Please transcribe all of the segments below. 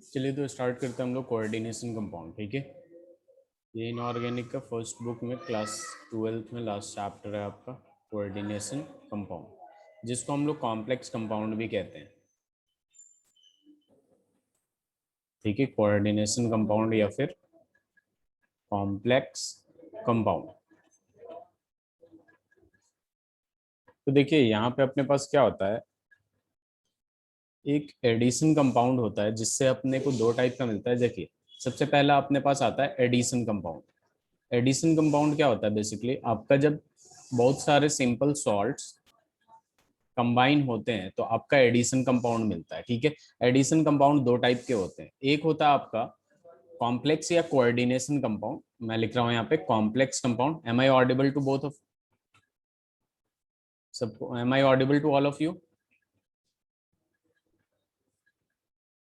चलिए तो स्टार्ट करते हैं हम लोग कोऑर्डिनेशन कंपाउंड। ठीक है, ये इनऑर्गेनिक का फर्स्ट बुक में क्लास 12th में लास्ट चैप्टर है आपका कोऑर्डिनेशन कंपाउंड, जिसको हम लोग कॉम्प्लेक्स कंपाउंड भी कहते हैं। ठीक है, कोऑर्डिनेशन कंपाउंड या फिर कॉम्प्लेक्स कंपाउंड। तो देखिए यहाँ पे अपने पास क्या होता है, एक एडिशन कंपाउंड होता है जिससे अपने को दो टाइप का मिलता है। देखिए सबसे पहला अपने पास आता है एडिशन कंपाउंड। एडिशन कंपाउंड क्या होता है, बेसिकली आपका जब बहुत सारे सिंपल सॉल्ट्स कंबाइन होते हैं तो आपका एडिशन कंपाउंड मिलता है। ठीक है, एडिशन कंपाउंड दो टाइप के होते हैं, एक होता है आपका कॉम्प्लेक्स या कोऑर्डिनेशन कंपाउंड। मैं लिख रहा हूं यहाँ पे complex compound. Am I audible to both of सबको? Am I audible to all of you?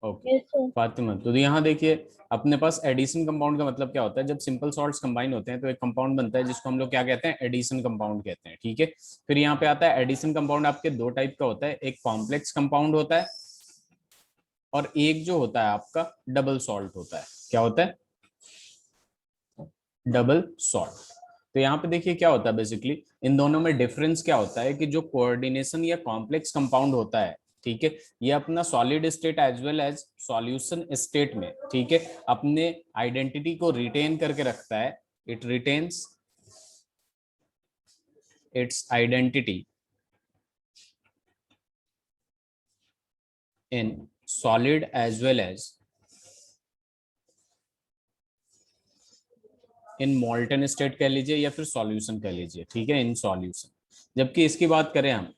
Okay Yes, sir. Fatima, तो यहाँ देखिए अपने पास एडिशन कंपाउंड का मतलब क्या होता है, जब सिंपल सॉल्ट्स कंबाइन होते हैं तो एक कंपाउंड बनता है जिसको हम लोग क्या कहते हैं, एडिशन कंपाउंड कहते हैं। ठीक है, फिर यहाँ पे आता है एडिशन कंपाउंड आपके दो टाइप का होता है, एक कॉम्प्लेक्स कंपाउंड होता है और एक जो होता है आपका डबल सॉल्ट होता है। क्या होता है? Double salt. तो यहाँ पे देखिए क्या होता है, बेसिकली इन दोनों में डिफरेंस क्या होता है कि जो कोऑर्डिनेशन या कॉम्प्लेक्स कंपाउंड होता है, ठीक है, ये अपना solid state as well as solution state में, ठीक है, अपने आइडेंटिटी को रिटेन करके रखता है। It retains its identity in solid as well as in molten state कह लीजिए या फिर सॉल्यूशन कह लीजिए। ठीक है, इन सॉल्यूशन। जबकि इसकी बात करें हम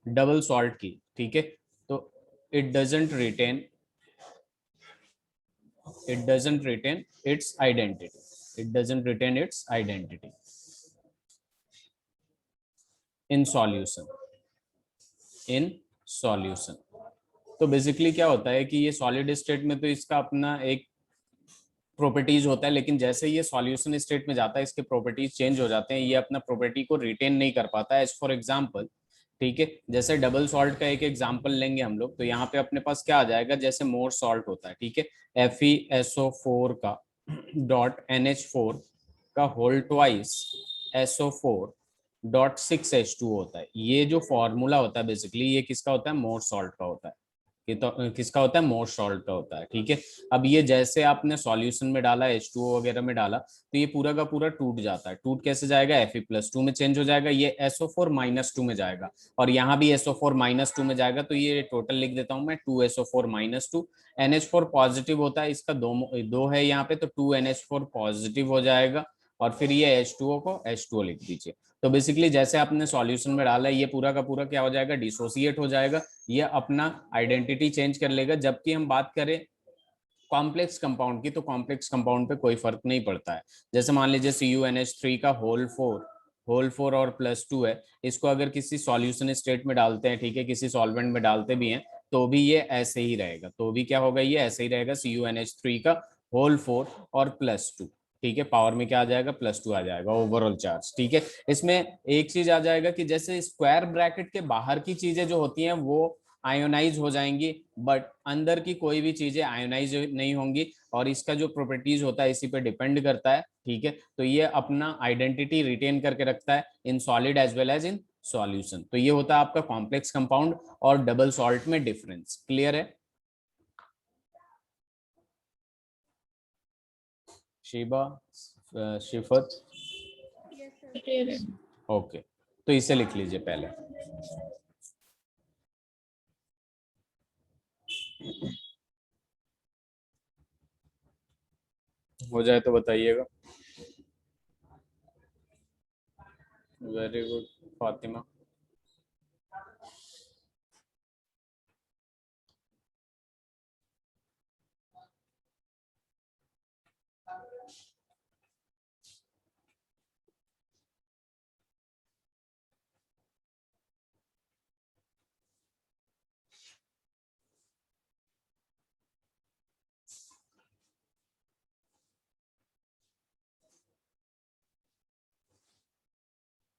डबल सॉल्ट की, ठीक है, तो it doesn't retain it doesn't retain its identity, it doesn't retain its identity in solution, in solution। तो बेसिकली क्या होता है कि ये सॉलिड स्टेट में तो इसका अपना एक प्रॉपर्टीज होता है, लेकिन जैसे ये सॉल्यूशन स्टेट में जाता है इसके प्रॉपर्टीज चेंज हो जाते हैं, ये अपना प्रॉपर्टी को रिटेन नहीं कर पाता है। एज फॉर एग्जांपल, ठीक है, जैसे डबल सॉल्ट का एक एग्जांपल लेंगे हम लोग, तो यहाँ पे अपने पास क्या आ जाएगा, जैसे मोर सॉल्ट होता है, ठीक है, FeSO4 का डॉट NH4 का whole twice SO4 dot 6H2 होता है। ये जो फॉर्मूला होता है बेसिकली ये किसका होता है, मोर सॉल्ट का होता है। कि तो किसका होता है, मोर सॉल्ट का होता है। ठीक है, अब ये जैसे आपने सॉल्यूशन में डाला, H2O वगैरह में डाला, तो ये पूरा का पूरा टूट जाता है। टूट कैसे जाएगा, Fe+2 में चेंज हो जाएगा, ये SO4-2 में जाएगा, और यहाँ भी SO4-2 में जाएगा। तो ये टोटल लिख देता हूं मैं 2SO4-2। NH4 पॉजिटिव होता है, इसका दो दो है यहाँ पे, तो 2NH4 पॉजिटिव हो जाएगा, और फिर ये H2O को H2O लिख दीजिए। तो बेसिकली जैसे आपने सॉल्यूशन में डाला है ये पूरा का पूरा क्या हो जाएगा, डिसोसिएट हो जाएगा, ये अपना आइडेंटिटी चेंज कर लेगा। जबकि हम बात करें कॉम्प्लेक्स कंपाउंड की, तो कॉम्प्लेक्स कंपाउंड पे कोई फर्क नहीं पड़ता है। जैसे मान लीजिए CuNH3 का होल फोर और +2 है, इसको अगर किसी सॉल्यूशन स्टेट में डालते हैं, ठीक है, किसी सॉल्वेंट में डालते भी हैं, तो भी ये ऐसे ही रहेगा। तो भी क्या होगा, ये ऐसे ही रहेगा, CuNH3 का होल 4 और +2। ठीक है, पावर में क्या आ जाएगा, +2 आ जाएगा ओवरऑल चार्ज। ठीक है, इसमें एक चीज आ जाएगा कि जैसे स्क्वायर ब्रैकेट के बाहर की चीजें जो होती हैं वो आयोनाइज हो जाएंगी, बट अंदर की कोई भी चीजें आयोनाइज नहीं होंगी, और इसका जो प्रॉपर्टीज होता है इसी पे डिपेंड करता है। ठीक है, तो ये अपना आइडेंटिटी रिटेन करके रखता है in solid as well as in solution. तो ये होता है आपका कॉम्प्लेक्स कंपाउंड और डबल सॉल्ट में डिफरेंस। क्लियर है Shiba, Shifat? Yes, sir. Clear. Okay, तो इसे लिख लीजिए पहले। हो जाए तो बताइएगा। Very good Fatima.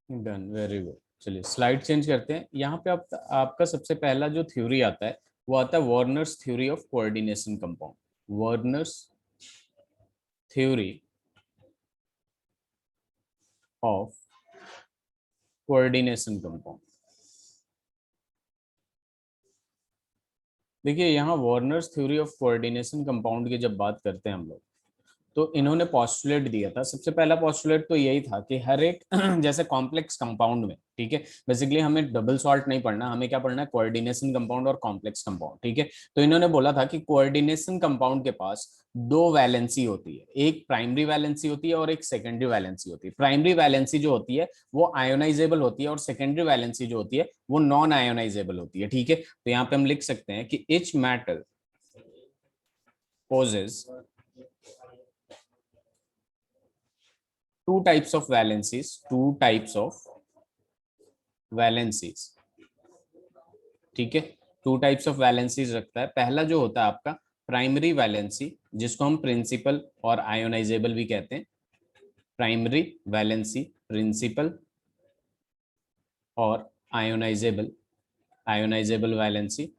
Done, very good. चलिए स्लाइड चेंज करते हैं। यहाँ पे आपका सबसे पहला जो थ्योरी आता है वो आता है Werner's theory of coordination compound. Werner's theory of coordination compound. देखिए यहाँ Warners theory of coordination compound की जब बात करते हैं हम लोग, तो इन्होंने पॉस्टुलेट दिया था। सबसे पहला पॉस्टुलेट तो यही था कि हर एक जैसे कॉम्प्लेक्स कंपाउंड में, ठीक है, बेसिकली हमें डबल सॉल्ट नहीं पढ़ना, हमें क्या पढ़ना है, कोऑर्डिनेशन कंपाउंड और कॉम्प्लेक्स कंपाउंड, ठीक है। तो इन्होंने बोला था कि कोऑर्डिनेशन कंपाउंड के पास दो वैलेंसी होती है, एक प्राइमरी वैलेंसी होती है और एक सेकेंडरी वैलेंसी होती है। प्राइमरी वैलेंसी जो होती है वो आयोनाइजेबल होती है और सेकेंडरी वैलेंसी जो होती है वो नॉन आयोनाइजेबल होती है, ठीक है। तो यहाँ पे हम लिख सकते हैं कि each metal possesses two types of valencies, ठीक है। टू टाइप्स ऑफ वैलेंसीज रखता है। पहला जो होता है आपका प्राइमरी वैलेंसी, जिसको हम प्रिंसिपल और आयोनाइजेबल भी कहते हैं। प्राइमरी वैलेंसी, प्रिंसिपल और आयोनाइजेबल वैलेंसी।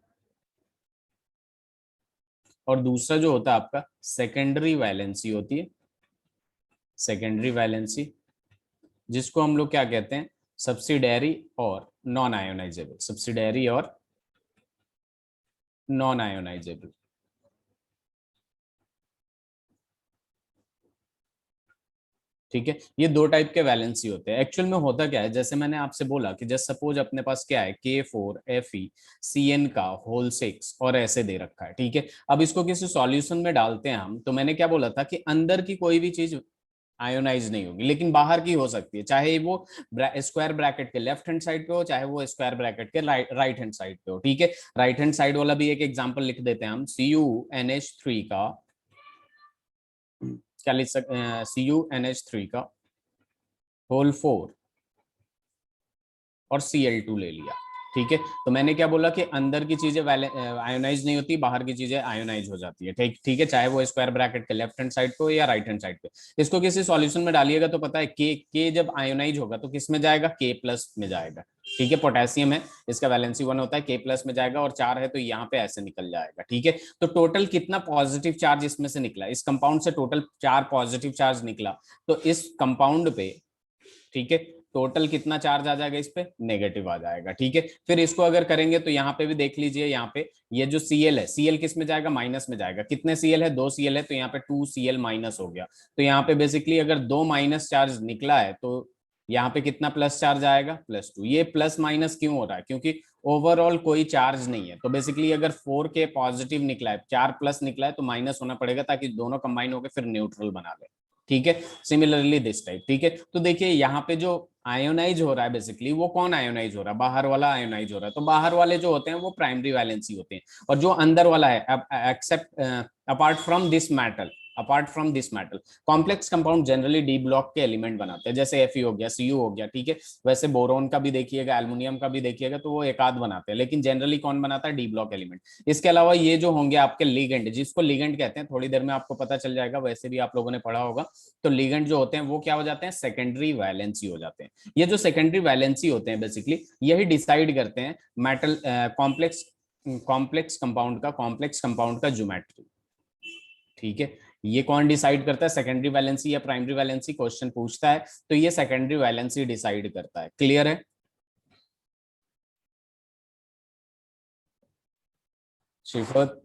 और दूसरा जो होता है आपका सेकेंडरी वैलेंसी होती है, सेकेंडरी वैलेंसी, जिसको हम लोग क्या कहते हैं, सब्सिडियरी और नॉन आयोनाइजेबल। सब्सिडियरी और नॉन आयोनाइजेबल, ठीक है। ये दो टाइप के वैलेंसी होते हैं। एक्चुअल में होता क्या है, जैसे मैंने आपसे बोला कि जस्ट सपोज अपने पास क्या है, K4Fe का होल 6 और ऐसे दे रखा है, ठीक है। अब इसको किसी सॉल्यूशन में डालते हैं हम, तो मैंने क्या बोला था कि अंदर की कोई भी चीज आयोनाइज नहीं होगी, लेकिन बाहर की हो सकती है, चाहे वो स्क्वायर ब्रैकेट के लेफ्ट हैंड साइड पे हो, चाहे वो स्क्वायर ब्रैकेट के राइट हैंड साइड पे हो, ठीक है। राइट हैंड साइड वाला भी एक एग्जांपल लिख देते हैं हम। CuNH3 का क्या लिख सकते हैं, CuNH3 का होल 4 और Cl2 ले लिया, ठीक है। तो मैंने क्या बोला कि अंदर की चीजें आयोनाइज नहीं होती, बाहर की चीजें आयोनाइज हो जाती है, ठीक ठीक है, चाहे वो स्क्वायर ब्रैकेट के लेफ्ट हैंड साइड पे या राइट हैंड साइड पे। इसको किसी सॉल्यूशन में डालिएगा तो पता है के जब आयोनाइज होगा तो किस में जाएगा, K+ में जाएगा, ठीक है। पोटेशियम है, इसका वैलेंसी 1 होता है, K+ में जाएगा, और 4 है तो यहाँ पे ऐसे निकल जाएगा, ठीक है। तो टोटल कितना पॉजिटिव चार्ज इसमें से निकला, इस कंपाउंड से टोटल 4 पॉजिटिव चार्ज निकला। तो इस कंपाउंड पे, ठीक है, टोटल कितना चार्ज आ जाएगा, इस पे नेगेटिव आ जाएगा, ठीक है। फिर इसको अगर करेंगे तो यहाँ पे भी देख लीजिए, यहाँ पे ये जो Cl है, Cl किस में जाएगा, माइनस में जाएगा। कितने Cl है, 2 Cl है, तो यहाँ पे 2 Cl माइनस हो गया। तो यहाँ पे बेसिकली अगर 2 माइनस चार्ज निकला है तो यहाँ पे कितना प्लस चार्ज आएगा, +2। ये प्लस माइनस क्यों हो रहा है, क्योंकि ओवरऑल कोई चार्ज नहीं है। तो बेसिकली अगर 4K पॉजिटिव निकला है, 4 प्लस निकला है, तो माइनस होना पड़ेगा ताकि दोनों कंबाइन होकर फिर न्यूट्रल बना ले, ठीक है। सिमिलरली दिस टाइप, ठीक है। तो देखिए यहाँ पे जो आयोनाइज हो रहा है, बेसिकली वो कौन आयोनाइज हो रहा है, बाहर वाला आयोनाइज हो रहा है। तो बाहर वाले जो होते हैं वो प्राइमरी वैलेंसी होते हैं, और जो अंदर वाला है, except apart from this metal complex compound generally D block के एलिमेंट बनाते हैं, जैसे Fe हो गया, Cu हो गया, ठीक है। वैसे बोरोन का भी देखिएगा, एल्युमिनियम का भी देखिएगा, तो वो एक आध बनाते हैं, लेकिन जनरली कौन बनाता है, डी ब्लॉक एलिमेंट। इसके अलावा ये जो होंगे आपके लिगेंड, जिसको लिगेंड कहते हैं, थोड़ी देर में आपको पता चल जाएगा, वैसे भी आप लोगों ने पढ़ा होगा। तो लिगेंड जो होते हैं वो क्या हो जाते हैं, सेकेंडरी वैलेंसी हो जाते हैं। ये जो सेकेंडरी वैलेंसी होते हैं बेसिकली यही डिसाइड करते हैं मेटल कॉम्प्लेक्स कंपाउंड का ज्योमेट्री, ठीक है। ये कौन डिसाइड करता है, सेकेंडरी वैलेंसी या प्राइमरी वैलेंसी, क्वेश्चन पूछता है तो ये सेकेंडरी वैलेंसी डिसाइड करता है। क्लियर है? शिफत,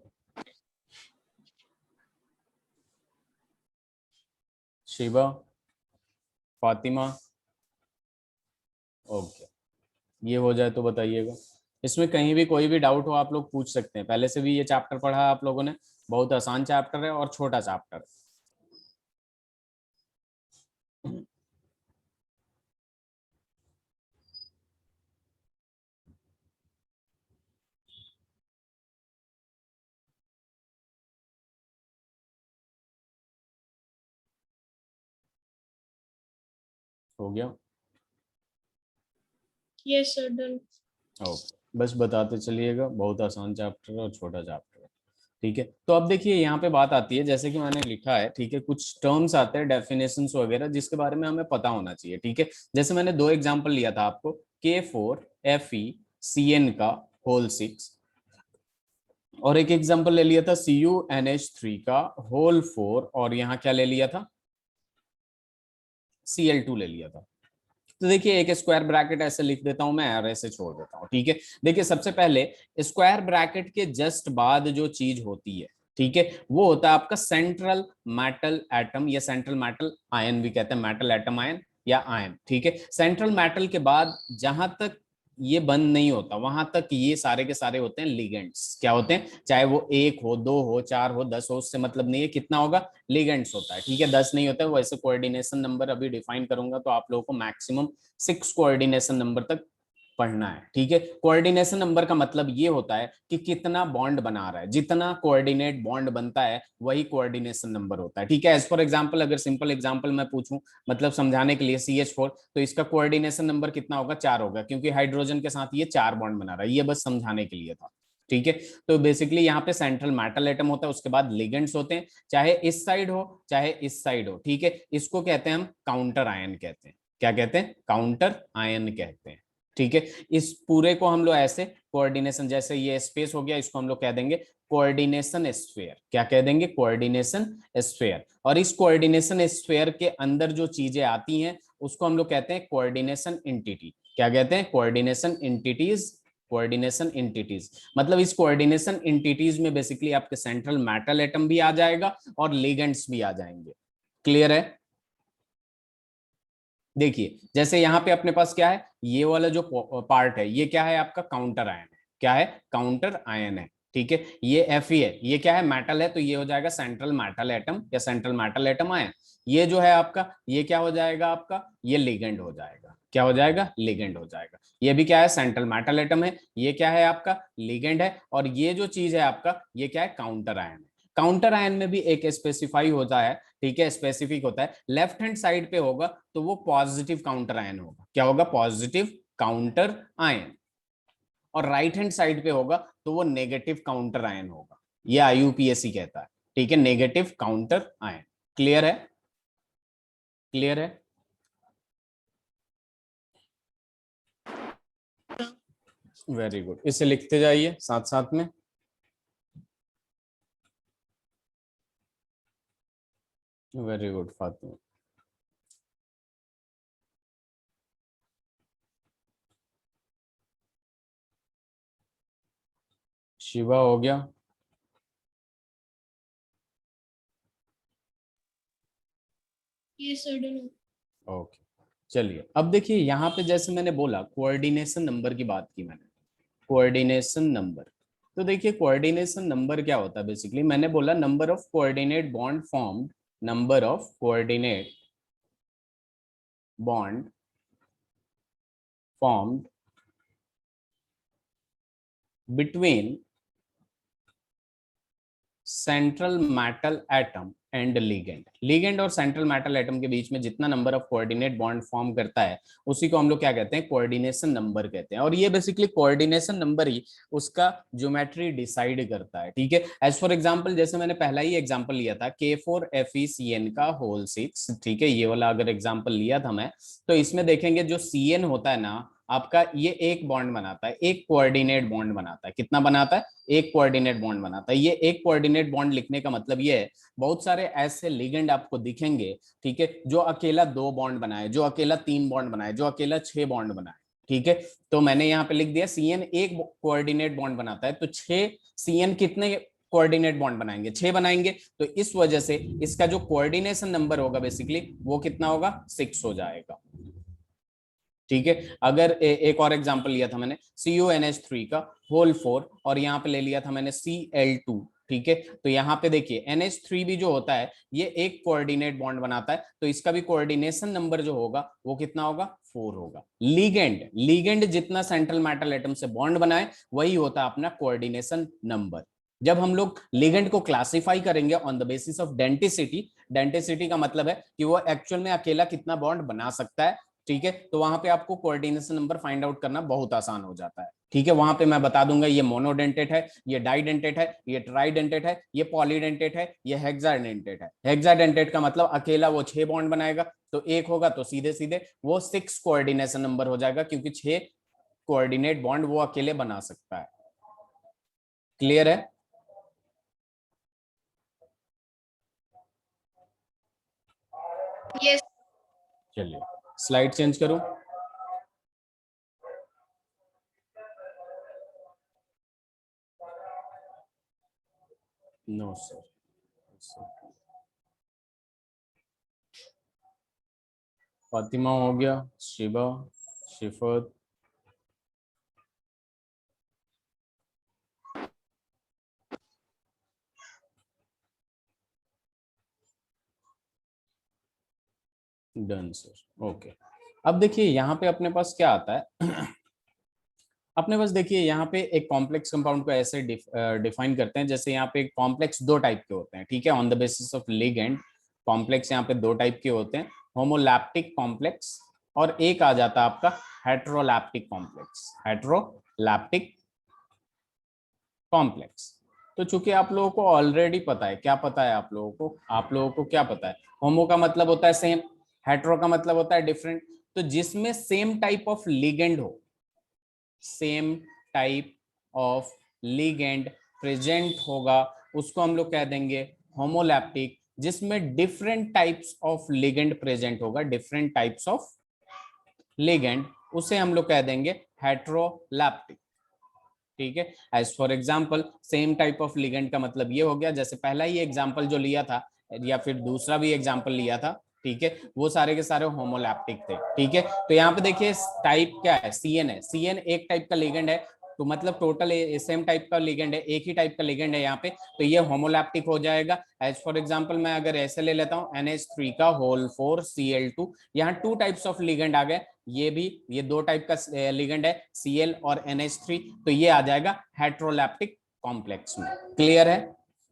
शिवा, फातिमा, ओके। ये हो जाए तो बताइएगा। इसमें कहीं भी कोई भी डाउट हो आप लोग पूछ सकते हैं। पहले से भी ये चैप्टर पढ़ा आप लोगों ने, बहुत आसान चैप्टर है और छोटा चैप्टर। हो गया? Yes sir, done. ओके, बस बताते चलिएगा, बहुत आसान चैप्टर है और छोटा चैप्टर है, ठीक है। तो अब देखिए यहाँ पे बात आती है, जैसे कि मैंने लिखा है, ठीक है, कुछ टर्म्स आते हैं, डेफिनेशंस वगैरह, जिसके बारे में हमें पता होना चाहिए, ठीक है। जैसे मैंने 2 एग्जांपल लिया था आपको, K4FeCN का होल 6, और एक एग्जांपल ले लिया था CuNH3 का होल 4, और यहाँ क्या ले लिया था, Cl2 ले लिया था। तो देखिए एक स्क्वायर ब्रैकेट ऐसे लिख देता हूं मैं और ऐसे छोड़ देता हूं, ठीक है। देखिए सबसे पहले स्क्वायर ब्रैकेट के जस्ट बाद जो चीज होती है, ठीक है, वो होता है आपका सेंट्रल मेटल एटम, या सेंट्रल मेटल आयन भी कहते हैं, मेटल एटम आयन या आयन, ठीक है। सेंट्रल मेटल के बाद जहां तक ये बंद नहीं होता वहां तक ये सारे के सारे होते हैं लिगेंड्स। क्या होते हैं, चाहे वो 1 हो, 2 हो, 4 हो, 10 हो, उससे मतलब नहीं है, कितना होगा, लिगेंड्स होता है, ठीक है। 10 नहीं होता है, वैसे कोऑर्डिनेशन नंबर अभी डिफाइन करूंगा तो आप लोगों को मैक्सिमम 6 कोऑर्डिनेशन नंबर तक पढ़ना है, ठीक है। कोऑर्डिनेशन नंबर का मतलब ये होता है कि कितना बॉन्ड बना रहा है, जितना कोऑर्डिनेट बॉन्ड बनता है वही कोऑर्डिनेशन नंबर होता है, ठीक है। एज फॉर एग्जांपल, अगर सिंपल एग्जांपल मैं पूछूं, मतलब समझाने के लिए, CH4, तो इसका कोऑर्डिनेशन नंबर कितना होगा, 4 होगा, क्योंकि हाइड्रोजन के साथ ये 4 बॉन्ड बना रहा है, ये बस समझाने के लिए था, ठीक है। तो बेसिकली यहाँ पे सेंट्रल मेटल एटम होता है, उसके बाद लिगेंड्स होते हैं, चाहे इस साइड हो चाहे इस साइड हो, ठीक है। इसको कहते हैं हम काउंटर आयन कहते हैं। क्या कहते हैं, काउंटर आयन कहते हैं, ठीक है। इस पूरे को हम लोग ऐसे कोऑर्डिनेशन, जैसे ये स्पेस हो गया, इसको हम लोग कह देंगे कोऑर्डिनेशन स्फीयर। क्या कह देंगे, कोऑर्डिनेशन स्फीयर। और इस कोऑर्डिनेशन स्फीयर के अंदर जो चीजें आती हैं उसको हम लोग कहते हैं कोऑर्डिनेशन एंटिटी। क्या कहते हैं, कोऑर्डिनेशन एंटिटीज। कोऑर्डिनेशन एंटिटीज मतलब इस कोऑर्डिनेशन एंटिटीज में बेसिकली आपके सेंट्रल मेटल एटम भी आ जाएगा और लिगेंड्स भी आ जाएंगे। क्लियर है। देखिए जैसे यहाँ पे अपने पास क्या है, ये वाला जो पार्ट है ये क्या है, आपका काउंटर आयन है। क्या है, काउंटर आयन है, ठीक है। ये Fe है, ये क्या है, मेटल है, तो ये हो जाएगा सेंट्रल मेटल एटम या सेंट्रल मेटल एटम आयन। ये जो है आपका, ये क्या हो जाएगा आपका, ये लिगेंड हो जाएगा। क्या हो जाएगा, लिगेंड हो जाएगा। ये भी क्या है, सेंट्रल मेटल एटम है, ये क्या है आपका, लिगेंड है। और ये जो चीज है आपका, ये क्या है, काउंटर आयन है। काउंटर आयन में भी एक स्पेसिफाई होता है, ठीक है, स्पेसिफिक होता है। लेफ्ट हैंड साइड पे होगा तो वो पॉजिटिव काउंटर आयन होगा। क्या होगा, पॉजिटिव काउंटर आयन। और राइट हैंड साइड पे होगा तो वो नेगेटिव काउंटर आयन होगा। ये IUPAC कहता है, ठीक है, नेगेटिव काउंटर आयन। क्लियर है, क्लियर है। वेरी गुड, इसे लिखते जाइए साथ साथ में। Very good Fatima. शिवा हो गया। Yes, sir. Done. ओके, चलिए अब देखिए यहाँ पे जैसे मैंने बोला कोऑर्डिनेशन नंबर की बात की मैंने, कोऑर्डिनेशन नंबर। तो देखिए कोऑर्डिनेशन नंबर क्या होता है, बेसिकली मैंने बोला number of coordinate bond formed, number of coordinate bond formed between central metal atom and ligand. Ligand और सेंट्रल मेटल एटम के बीच में जितना number of coordinate bond form करता है उसी को हम लोग क्या कहते हैं, कोऑर्डिनेशन नंबर कहते हैं। और ये बेसिकली कोऑर्डिनेशन नंबर ही उसका ज्योमेट्री डिसाइड करता है, ठीक है। एज फॉर एग्जांपल, जैसे मैंने पहला ही एग्जांपल लिया था K4FeCN का होल 6, ठीक है, ये वाला अगर एग्जांपल लिया था मैं, तो इसमें देखेंगे जो CN होता है ना आपका, ये एक बॉन्ड बनाता है, एक कोऑर्डिनेट बॉन्ड बनाता है। कितना बनाता है, एक कोऑर्डिनेट बॉन्ड बनाता है। ये एक कोऑर्डिनेट बॉन्ड लिखने का मतलब ये है, बहुत सारे ऐसे लिगेंड आपको दिखेंगे, ठीक है, जो अकेला 2 बॉन्ड बनाए, जो अकेला 3 बॉन्ड बनाए, जो अकेला 6 बॉन्ड बनाए, ठीक है। तो मैंने यहाँ पे लिख दिया CN एक कोऑर्डिनेट बॉन्ड बनाता है, तो 6 CN कितने कोऑर्डिनेट बॉन्ड बनाएंगे, 6 बनाएंगे। तो इस वजह से इसका जो कोऑर्डिनेशन नंबर होगा बेसिकली वो कितना होगा, 6 हो जाएगा, ठीक है। अगर एक और एग्जांपल लिया था मैंने CuNH3 का होल 4, और यहाँ पे ले लिया था मैंने Cl2, ठीक है। तो यहाँ पे देखिए NH3 भी जो होता है ये एक कोऑर्डिनेट बॉन्ड बनाता है, तो इसका भी कोऑर्डिनेशन नंबर जो होगा वो कितना होगा, 4 होगा। लिगेंड, लिगेंड जितना सेंट्रल मेटल एटम से बॉन्ड बनाए वही होता है अपना कोऑर्डिनेशन नंबर। जब हम लोग लिगेंड को क्लासिफाई करेंगे on the basis of denticity, denticity का मतलब है कि वो एक्चुअल में अकेला कितना बॉन्ड बना सकता है, ठीक है, तो वहां पे आपको कोऑर्डिनेशन नंबर फाइंड आउट करना बहुत आसान हो जाता है। ठीक है, वहां पे मैं बता दूंगा ये मोनोडेंटेट है, ये डाइडेंटेट है, ये ट्राइडेंटेट है, ये पॉलीडेंटेट है, ये हेक्साडेंटेट है। हेक्साडेंटेट का मतलब अकेला वो 6 बॉन्ड बनाएगा, तो एक होगा तो सीधे सीधे वो 6 कोऑर्डिनेशन नंबर हो जाएगा, क्योंकि 6 कोऑर्डिनेट बॉन्ड वो अकेले बना सकता है। क्लियर है? Yes. चलिए स्लाइड चेंज करूं। नो सर, फातिमा हो गया, शिबा, शिफत, डन सर। ओके, अब देखिए यहाँ पे अपने पास क्या आता है। अपने पास देखिए यहाँ पे एक कॉम्प्लेक्स कंपाउंड को ऐसे डिफाइन करते हैं, जैसे यहाँ पे कॉम्प्लेक्स दो टाइप के होते हैं। ठीक है, on the basis of ligand complex यहाँ पे दो टाइप के होते हैं, होमोलैप्टिक कॉम्प्लेक्स और एक आ जाता है आपका हेट्रोलैप्टिक कॉम्प्लेक्स। हेट्रोलैप्टिक कॉम्प्लेक्स, तो चूंकि आप लोगों को ऑलरेडी पता है, क्या पता है आप लोगों को क्या पता है? होमो का मतलब होता है सेम, हेट्रो का मतलब होता है डिफरेंट। तो जिसमें सेम टाइप ऑफ लिगेंड हो, same type of ligand present होगा, उसको हम लोग कह देंगे होमोलैप्टिक। जिसमें different types of ligand present होगा, डिफरेंट टाइप्स ऑफ लिगेंड, उसे हम लोग कह देंगे हेट्रोलैप्टिक। ठीक है, as for example same type of ligand का मतलब ये हो गया, जैसे पहला ही एग्जाम्पल जो लिया था या फिर दूसरा भी एग्जाम्पल लिया था, ठीक है, वो सारे के सारे होमोलैप्टिक थे। ठीक है, तो यहाँ पे देखिए टाइप क्या है, सीएन है। सीएन एक टाइप का लिगेंड है, तो मतलब टोटल सेम टाइप का लिगेंड है, एक ही टाइप का लिगेंड है यहाँ पे, तो ये होमोलैप्टिक हो जाएगा। एज फॉर एग्जाम्पल मैं अगर ऐसे ले लेता हूँ NH3 का होल 4Cl2, यहाँ टू टाइप्स ऑफ लिगेंड आ गए, ये भी, ये दो टाइप का लिगेंड है Cl और NH3, तो ये आ जाएगा हेट्रोलैप्टिक कॉम्प्लेक्स में। क्लियर है?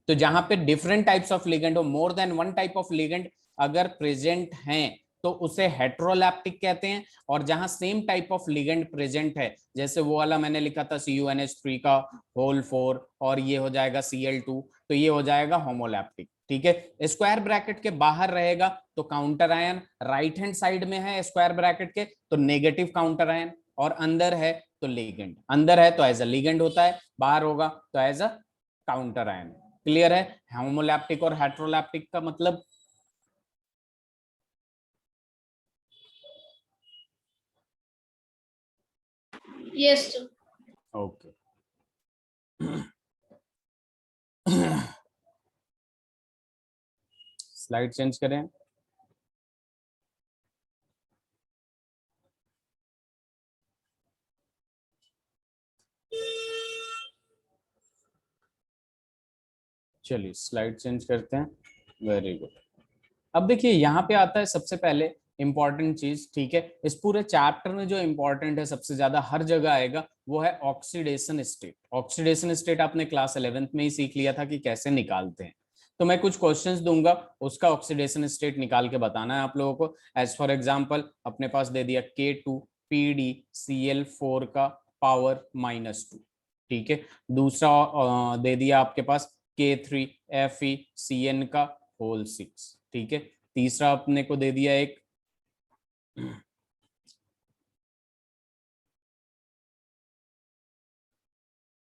तो जहां पे डिफरेंट टाइप्स ऑफ लिगेंड हो, more than one type of ligand अगर प्रेजेंट हैं, तो उसे हेट्रोलैप्टिक कहते हैं। और जहां same type of ligand present है, जैसे वो वाला मैंने लिखा था CuNH3 का होल 4 और ये हो जाएगा Cl2, तो ये हो जाएगा होमोलैप्टिक। ठीक है, स्क्वायर ब्रैकेट के बाहर रहेगा तो counter ion, right hand side में है स्क्वायर ब्रैकेट के तो नेगेटिव काउंटर आयन, और अंदर है तो लिगेंड, अंदर है तो एज अ लिगेंड होता है, बाहर होगा तो as a counter ion. Clear है होमोलैप्टिक और हेट्रोलैप्टिक का मतलब? Yes, sir. Okay. Slide change करें। चलिए स्लाइड चेंज करते हैं। Very good. अब देखिए यहाँ पे आता है सबसे पहले इंपॉर्टेंट चीज। ठीक है, इस पूरे चैप्टर में जो इंपॉर्टेंट है सबसे ज्यादा हर जगह आएगा, वो है ऑक्सीडेशन स्टेट। ऑक्सीडेशन स्टेट आपने क्लास 11th में ही सीख लिया था कि कैसे निकालते हैं। तो मैं कुछ क्वेश्चंस दूंगा, उसका ऑक्सीडेशन स्टेट निकाल के बताना है आप लोगों को। एज फॉर एग्जांपल अपने पास दे दिया K2PdCl4 का पावर -2। ठीक है, दूसरा दे दिया आपके पास K3FeCN का होल 6। ठीक है, तीसरा अपने को दे दिया एक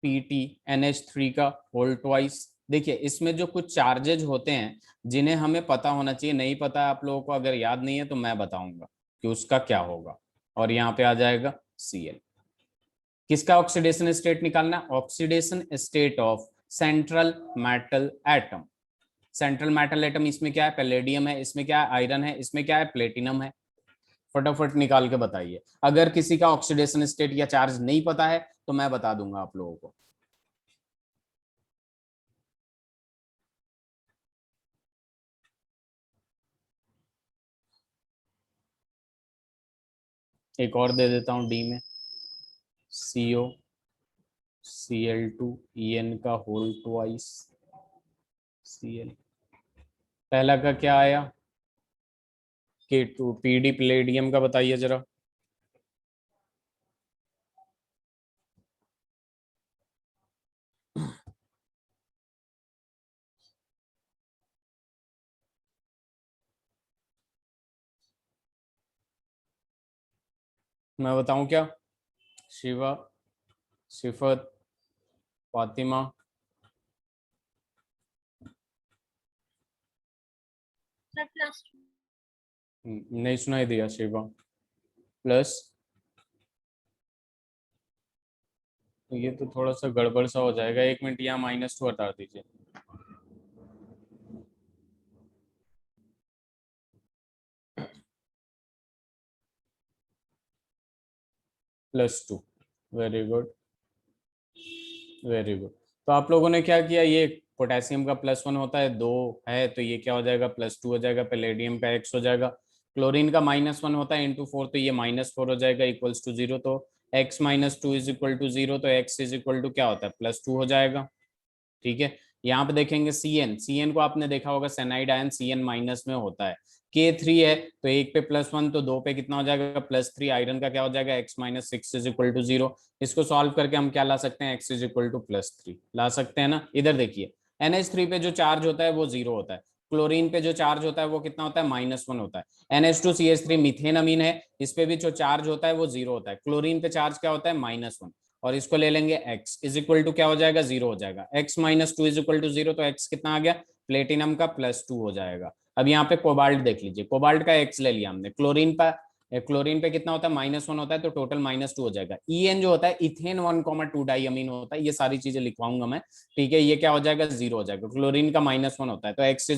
PtNH3 का होल ट्वाइस। देखिए इसमें जो कुछ चार्जेज होते हैं जिन्हें हमें पता होना चाहिए, नहीं पता है आप लोगों को, अगर याद नहीं है तो मैं बताऊंगा कि उसका क्या होगा। और यहाँ पे आ जाएगा Cl। किसका ऑक्सीडेशन स्टेट निकालना? Oxidation state of central metal atom. Central metal atom इसमें क्या है? पैलेडियम है। इसमें क्या है? आयरन है। इसमें क्या है? प्लेटिनम है। फटाफट निकाल के बताइए। अगर किसी का ऑक्सीडेशन स्टेट या चार्ज नहीं पता है तो मैं बता दूंगा आप लोगों को। एक और दे देता हूं डी में, COCl2En का होल ट्वाइस Cl। पहला का क्या आया? K2 PD प्लेडियम का बताइए जरा। मैं बताऊं क्या? शिवा, सिफत, फातिमा। सर प्लस नहीं सुनाई दिया। शिवा प्लस, तो ये तो थोड़ा सा गड़बड़ सा हो जाएगा। 1 मिनट, यहाँ -2 हटा दीजिए। +2। Very good, very good. तो आप लोगों ने क्या किया, ये पोटेशियम का +1 होता है, 2 है, तो ये क्या हो जाएगा, +2 हो जाएगा। पैलेडियम का X हो जाएगा। क्लोरीन का -1 होता है, ×4, तो ये -4 हो जाएगा, इक्वल्स टू 0। तो x - 2 = 0, तो x = क्या होता है, +2 हो जाएगा। ठीक है। यहाँ पे देखेंगे CN को आपने देखा होगा, सेनाइड आयन CN- में होता है। K3 है, तो 1 पे +1, तो 2 पे कितना हो जाएगा, +3। आयरन का क्या हो जाएगा, x - 6 = 0। इसको सॉल्व करके हम क्या ला सकते हैं, x = +3 ला सकते हैं ना। इधर देखिए, NH3 पे जो चार्ज होता है वो 0 होता है। क्लोरीन पे जो चार्ज होता है वो कितना होता है, -1 होता है। NH2CH3 मीथेन अमीन है, इस पे भी जो चार्ज होता है वो 0 होता है। क्लोरीन पे चार्ज क्या होता है, -1। और इसको ले लेंगे x = क्या हो जाएगा, 0 हो जाएगा। x - 2 = 0, तो x कितना आ गया, प्लेटिनम का +2 हो जाएगा। अब यहाँ पे कोबाल्ट देख लीजिए, कोबाल्ट का x ले लिया हमने। क्लोरीन पे कितना होता है, -1 होता है, तो टोटल -2 हो जाएगा। En जो होता है, इथेन 1,2 डाइअमीन होता है। ये सारी चीजें लिखवाऊंगा मैं, ठीक है। ये क्या हो जाएगा, 0 हो जाएगा। क्लोरीन का -1 होता है, तो x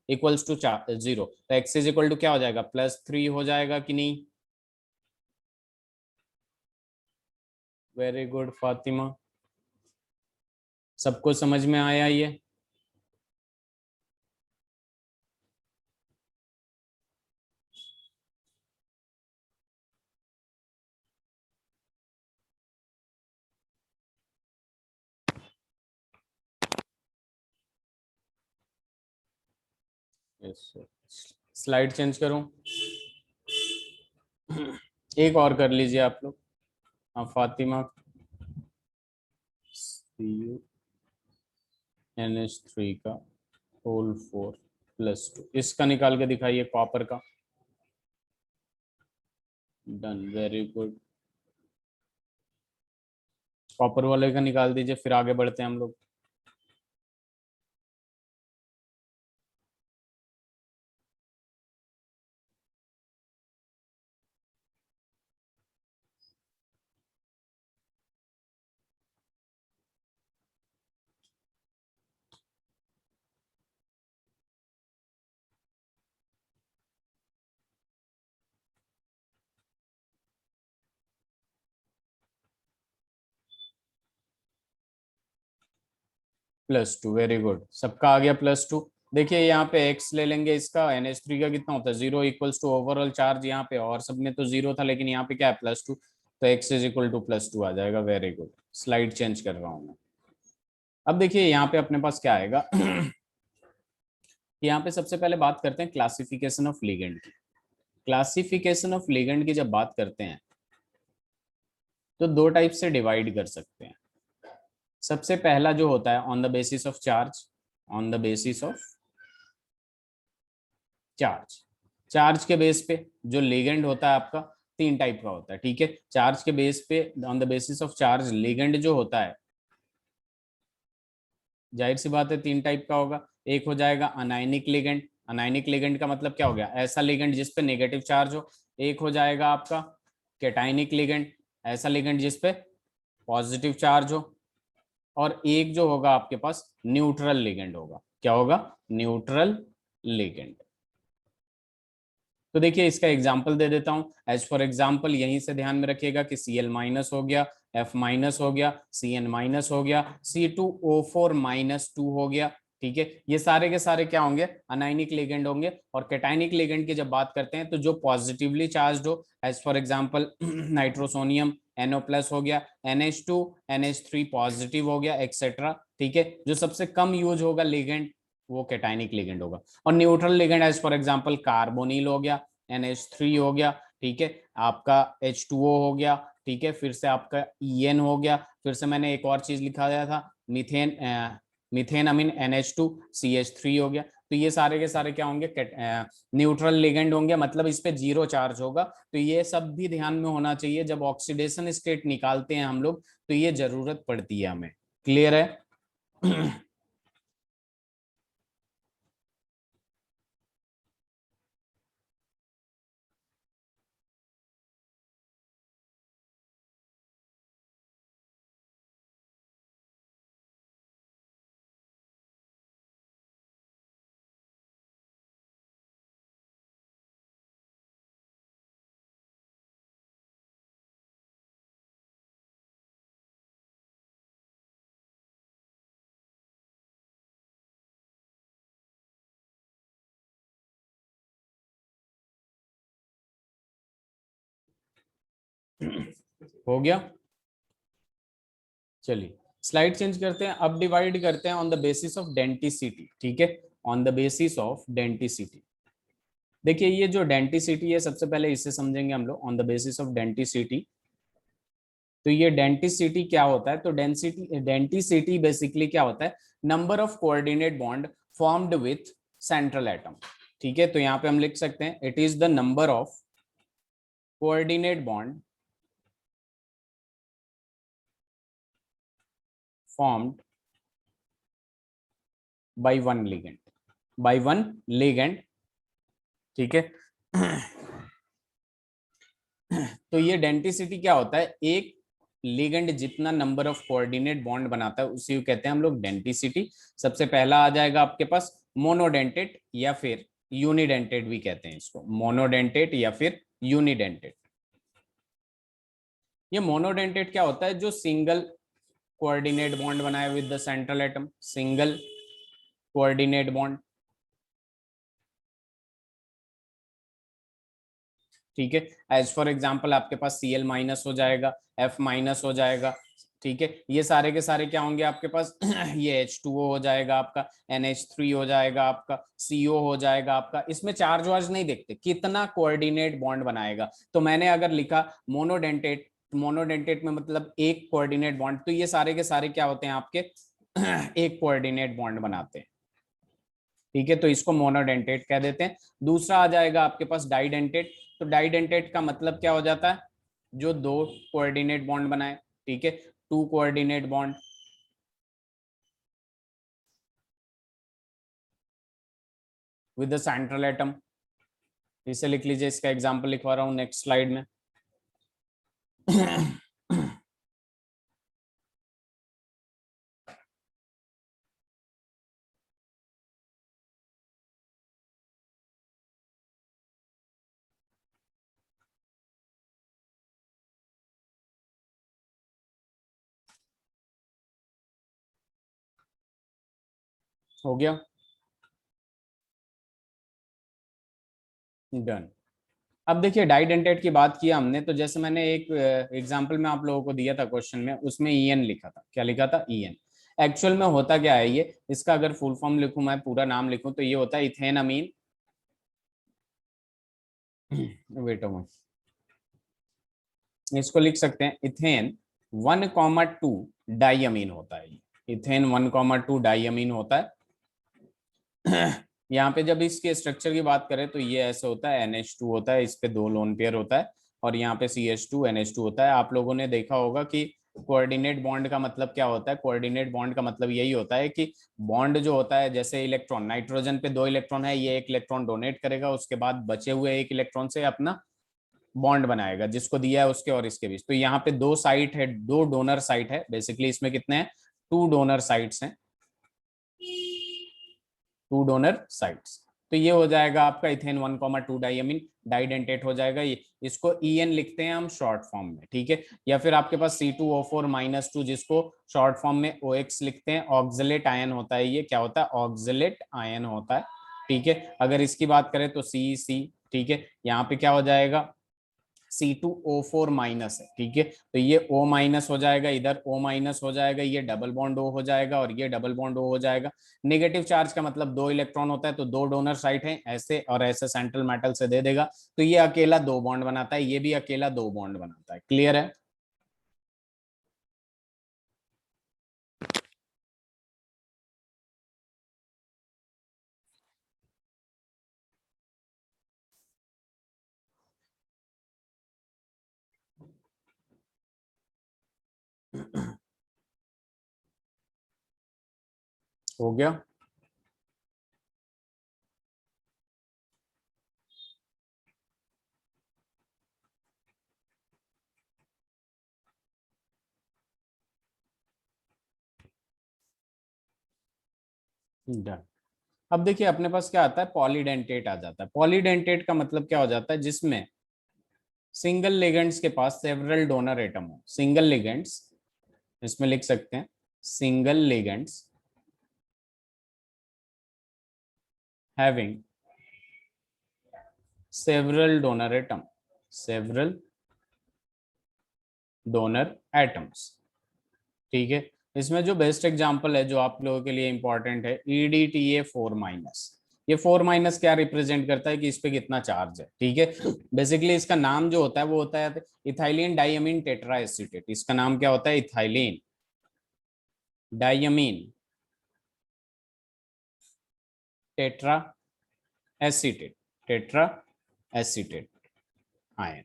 इक्वल्स टू 0, तो x क्या हो जाएगा, +3 हो जाएगा कि नहीं। वेरी गुड फातिमा, सबको समझ में आया ये। स्लाइड चेंज करूं, एक और कर लीजिए आप लोग। हाँ फातिमा, NH3 का होल 4 +2, इसका निकाल के दिखाइए, कॉपर का। Done, very good. कॉपर वाले का निकाल दीजिए, फिर आगे बढ़ते हैं हम लोग। +2, वेरी गुड, सबका आ गया +2। देखिए यहाँ पे x ले लेंगे, इसका NH3 का कितना होता है, 0 इक्वल्स टू ओवरऑल चार्ज। यहाँ पे और सब में तो 0 था, लेकिन यहाँ पे क्या है, +2, तो x = +2 आ जाएगा। वेरी गुड, स्लाइड चेंज कर रहा हूँ मैं। अब देखिए यहाँ पे अपने पास क्या आएगा यहाँ पे सबसे पहले बात करते हैं क्लासिफिकेशन ऑफ लिगेंड की। क्लासिफिकेशन ऑफ लिगेंड की जब बात करते हैं, तो 2 टाइप से डिवाइड कर सकते हैं। सबसे पहला जो होता है, on the basis of charge. On the basis of charge, charge के बेस पे जो लिगेंड होता है आपका, 3 टाइप का होता है, ठीक है। चार्ज के बेस पे, on the basis of charge, ligand जो होता है, जाहिर सी बात है 3 टाइप का होगा। एक हो जाएगा अनायनिक लिगेंड। अनायनिक लिगेंड का मतलब क्या हो गया, ऐसा लिगेंड जिसपे नेगेटिव चार्ज हो। एक हो जाएगा आपका कैटायनिक लिगेंड, ऐसा लिगेंड जिसपे पॉजिटिव चार्ज हो। और एक जो होगा आपके पास न्यूट्रल लिगेंड होगा। क्या होगा, न्यूट्रल लिगेंड। तो देखिए इसका एग्जांपल दे देता हूं। एज फॉर एग्जांपल यहीं से ध्यान में रखिएगा कि Cl- हो गया, F- हो गया, Cn- हो गया, C2O4- हो गया। ठीक है, ये सारे के सारे क्या होंगे, अनायनिक लिगेंड होंगे। और कैटायनिक लिगेंड की जब बात करते हैं, तो जो पॉजिटिवली चार्ज हो, as for example nitrosonium NO+ हो गया, NH2 NH3 पॉजिटिव हो गया, एक्सेट्रा। ठीक है, जो सबसे कम यूज होगा लिगेंड, वो कैटायनिक लिगेंड होगा। और neutral ligand as for example carbonyl हो गया, NH3 हो गया, ठीक है, आपका H2O हो गया, ठीक है, फिर से आपका EN हो गया, फिर से मैंने एक और चीज लिखा गया था मीथेन अमीन NH2CH3 हो गया। तो ये सारे के सारे क्या होंगे, न्यूट्रल लिगेंड होंगे, मतलब इस पे 0 चार्ज होगा। तो ये सब भी ध्यान में होना चाहिए जब ऑक्सीडेशन स्टेट निकालते हैं हम लोग, तो ये जरूरत पड़ती है हमें। क्लियर है? हो गया। चलिए स्लाइड चेंज करते हैं, अब डिवाइड करते हैं on the basis of denticity, ठीक है, on the basis of denticity. देखिए ये जो डेंटिसिटी है, सबसे पहले इसे समझेंगे हम लोग on the basis of denticity. तो ये डेंटिसिटी क्या होता है, तो डेंटिसिटी बेसिकली क्या होता है, number of coordinate bond formed with central atom, ठीक है। तो यहाँ पे हम लिख सकते हैं it is the number of coordinate bond formed by one ligand, by one ligand, ठीक है। तो ये डेंटिसिटी क्या होता है, एक लिगेंड जितना नंबर ऑफ कोऑर्डिनेट बॉन्ड बनाता है उसी को कहते हैं हम लोग डेंटिसिटी। सबसे पहला आ जाएगा आपके पास मोनोडेंटेट या फिर यूनिडेंटेट भी कहते हैं इसको, मोनोडेंटेट या फिर यूनिडेंटेट। ये मोनोडेंटेट क्या होता है, जो सिंगल कोऑर्डिनेट बॉन्ड बनाए with the central atom, single coordinate bond, ठीक है। एज फॉर एग्जांपल आपके पास Cl माइनस हो जाएगा, F माइनस हो जाएगा, ठीक है। ये सारे के सारे क्या होंगे आपके पास ये H2O हो जाएगा आपका, NH3 हो जाएगा आपका, CO हो जाएगा आपका। इसमें चार्ज वार्ज नहीं देखते, कितना कोऑर्डिनेट बॉन्ड बनाएगा। तो मैंने अगर लिखा मोनोडेंटेट, मोनोडेंटेट में मतलब एक कोऑर्डिनेट बॉन्ड, तो ये सारे के सारे क्या होते हैं आपके एक कोऑर्डिनेट बॉन्ड बनाते हैं, ठीक है। तो इसको मोनोडेंटेट कह देते हैं। दूसरा आ जाएगा आपके पास डाइडेंटेट। तो डाइडेंटेट का मतलब क्या हो जाता है, जो दो कोऑर्डिनेट बॉन्ड बनाए, ठीक है, two coordinate bond with the central atom. इसे लिख लीजिए, इसका एग्जांपल लिखवा रहा हूं नेक्स्ट स्लाइड में। हो गया, डन। अब देखिए डाइडेंटेट की बात किया हमने, तो जैसे मैंने एक एग्जांपल में आप लोगों को दिया था क्वेश्चन में, उसमें EN लिखा था, क्या लिखा था, EN। एक्चुअल में होता क्या है ये, इसका अगर फुल फॉर्म लिखूं, मैं पूरा नाम लिखूं, तो ये होता है इथेन अमीन वेट इसको लिख सकते हैं इथेन 1,2 डाइअमीन होता है, इथेन 1,2 डाइअमीन होता है। यहाँ पे जब इसके स्ट्रक्चर की बात करें तो ये ऐसे होता है, NH2 होता है, इस पे दो लोन पेयर होता है, और यहाँ पे CH2 NH2 होता है। आप लोगों ने देखा होगा कि कोऑर्डिनेट बॉन्ड का मतलब क्या होता है, कोऑर्डिनेट बॉन्ड का मतलब यही होता है कि बॉन्ड जो होता है, जैसे इलेक्ट्रॉन, नाइट्रोजन पे 2 इलेक्ट्रॉन है, ये एक इलेक्ट्रॉन डोनेट करेगा, उसके बाद बचे हुए एक इलेक्ट्रॉन से अपना बॉन्ड बनाएगा जिसको दिया है उसके और इसके बीच। तो यहाँ पे दो साइट है, दो डोनर साइट है बेसिकली, इसमें कितने हैं, 2 डोनर साइट्स हैं, 2 डोनर साइट्स। तो ये हो जाएगा आपका इथेन 1,2 डाइअमीन, डाइडेंटेट हो जाएगा ये। इसको EN लिखते हैं हम शॉर्ट फॉर्म में, ठीक है। या फिर आपके पास C2O4-2, जिसको शॉर्ट फॉर्म में OX लिखते हैं, ऑक्सलेट आयन होता है, ये क्या होता है, ऑक्सलेट आयन होता है, ठीक है। अगर इसकी बात करें तो CC, ठीक है। यहाँ पे क्या हो जाएगा, C2O4 माइनस है, ठीक है। तो ये O माइनस हो जाएगा, इधर O माइनस हो जाएगा, ये डबल बॉन्ड O हो जाएगा और ये डबल बॉन्ड O हो जाएगा। नेगेटिव चार्ज का मतलब 2 इलेक्ट्रॉन होता है, तो 2 डोनर साइट है, ऐसे और ऐसे सेंट्रल मेटल से दे देगा। तो ये अकेला 2 बॉन्ड बनाता है, ये भी अकेला 2 बॉन्ड बनाता है। क्लियर है? हो गया? डन। अब देखिए अपने पास क्या आता है, पॉलीडेंटेट आ जाता है। पॉलीडेंटेट का मतलब क्या हो जाता है, जिसमें सिंगल लिगेंड्स के पास सेवरल डोनर एटम हो। सिंगल लिगेंड्स, इसमें लिख सकते हैं single ligands having several donor atom, several donor atoms, ठीक है। इसमें जो बेस्ट एग्जांपल है जो आप लोगों के लिए इंपॉर्टेंट है, EDTA4-। ये 4- क्या रिप्रेजेंट करता है कि इस पे कितना चार्ज है, ठीक है। बेसिकली इसका नाम जो होता है वो होता है इथाइलिन डाइअमीन टेट्रा एसीटेट। इसका नाम क्या होता है, ethylene diamine tetra acetate, tetra acetate ion,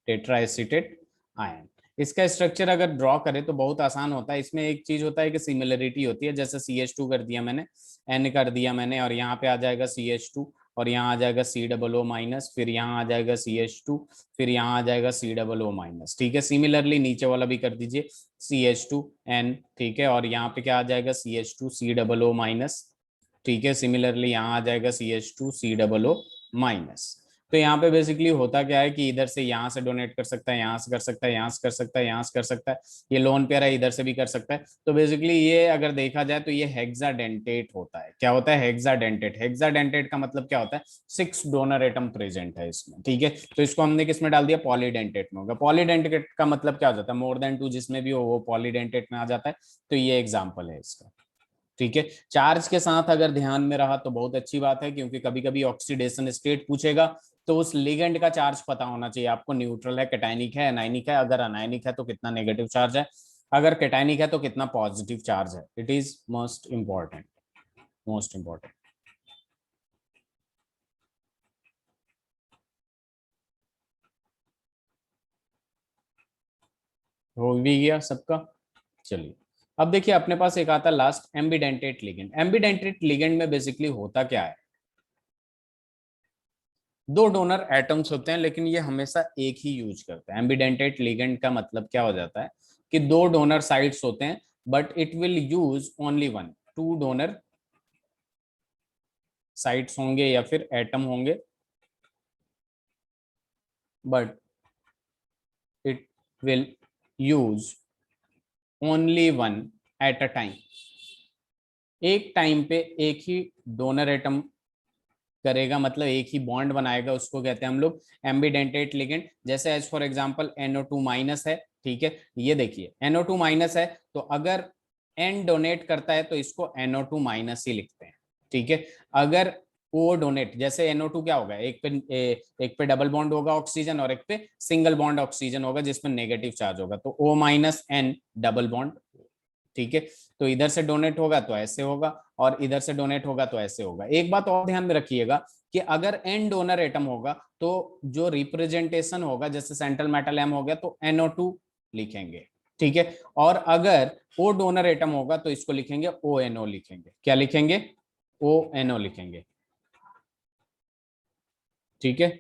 tetra acetate ion. इसका स्ट्रक्चर अगर ड्रॉ करें तो बहुत आसान होता है। इसमें एक चीज होता है कि सिमिलरिटी होती है, जैसे CH2 कर दिया मैंने, N कर दिया मैंने, और यहाँ पे आ जाएगा CH2, और यहाँ आ जाएगा COO-, फिर यहाँ आ जाएगा CH2, फिर यहाँ आ जाएगा COO-। ठीक है। सिमिलरली नीचे वाला भी कर दीजिए, CH2N, ठीक है, और यहाँ पे क्या आ जाएगा CH2COO-। ठीक है। सिमिलरली यहाँ आ जाएगा CH2COO-। तो यहाँ पे बेसिकली होता क्या है कि इधर से यहाँ से डोनेट कर सकता है, यहाँ से कर सकता है, यहाँ से कर सकता है, यहाँ से कर सकता है। ये लोन पेयर है, इधर से भी कर सकता है। तो बेसिकली ये अगर देखा जाए तो ये हेक्साडेंटेट होता है। क्या होता है, हेक्साडेंटेट। हेक्साडेंटेट का मतलब क्या होता है, 6 डोनर एटम प्रेजेंट है इसमें, ठीक है। तो इसको हमने किस में डाल दिया, पॉलीडेंटेट में होगा। पॉलीडेंटेट का मतलब क्या हो जाता है, मोर देन 2 जिसमें भी हो वो पॉलीडेंटेट में आ जाता है। तो ये एग्जाम्पल है इसका, ठीक है। चार्ज के साथ अगर ध्यान में रहा तो बहुत अच्छी बात है, क्योंकि कभी कभी ऑक्सीडेशन स्टेट पूछेगा तो उस लिगेंड का चार्ज पता होना चाहिए आपको। न्यूट्रल है, कैटायनिक है, एनायनिक है। अगर अनायनिक है तो कितना नेगेटिव चार्ज है, अगर कैटायनिक है तो कितना पॉजिटिव चार्ज है। It is most important, most important. हो भी गया सबका? चलिए अब देखिए अपने पास एक आता है last, ambidentate ligand. Ambidentate ligand में बेसिकली होता क्या है, 2 डोनर एटम्स होते हैं, लेकिन ये हमेशा एक ही यूज करते हैं। एम्बीडेंटेट लिगेंड का मतलब क्या हो जाता है कि 2 डोनर साइट्स होते हैं, but it will use only one. 2 donor sites होंगे या फिर एटम होंगे, but it will use only one at a time. एक टाइम पे एक ही डोनर एटम करेगा, मतलब एक ही बॉन्ड बनाएगा, उसको कहते हैं हम लोग एम्बीडेंटेट लिगेंड। जैसे एज फॉर एग्जांपल NO2- है, ठीक है। ये देखिए NO2- है, तो अगर N डोनेट करता है तो इसको NO2- ही लिखते हैं, ठीक है। अगर ओ डोनेट, जैसे NO2 क्या होगा, एक पे डबल बॉन्ड होगा ऑक्सीजन, और एक पे सिंगल बॉन्ड ऑक्सीजन होगा जिसमें नेगेटिव चार्ज होगा, तो O-N डबल बॉन्ड, ठीक है। तो इधर से डोनेट होगा तो ऐसे होगा, और इधर से डोनेट होगा तो ऐसे होगा। एक बात और ध्यान में रखिएगा कि अगर एन डोनर एटम होगा तो जो रिप्रेजेंटेशन होगा, जैसे सेंट्रल मेटल M हो गया तो NO2 लिखेंगे, ठीक है। और अगर ओ डोनर एटम होगा तो इसको लिखेंगे ONO लिखेंगे। क्या लिखेंगे, ONO लिखेंगे, ठीक है।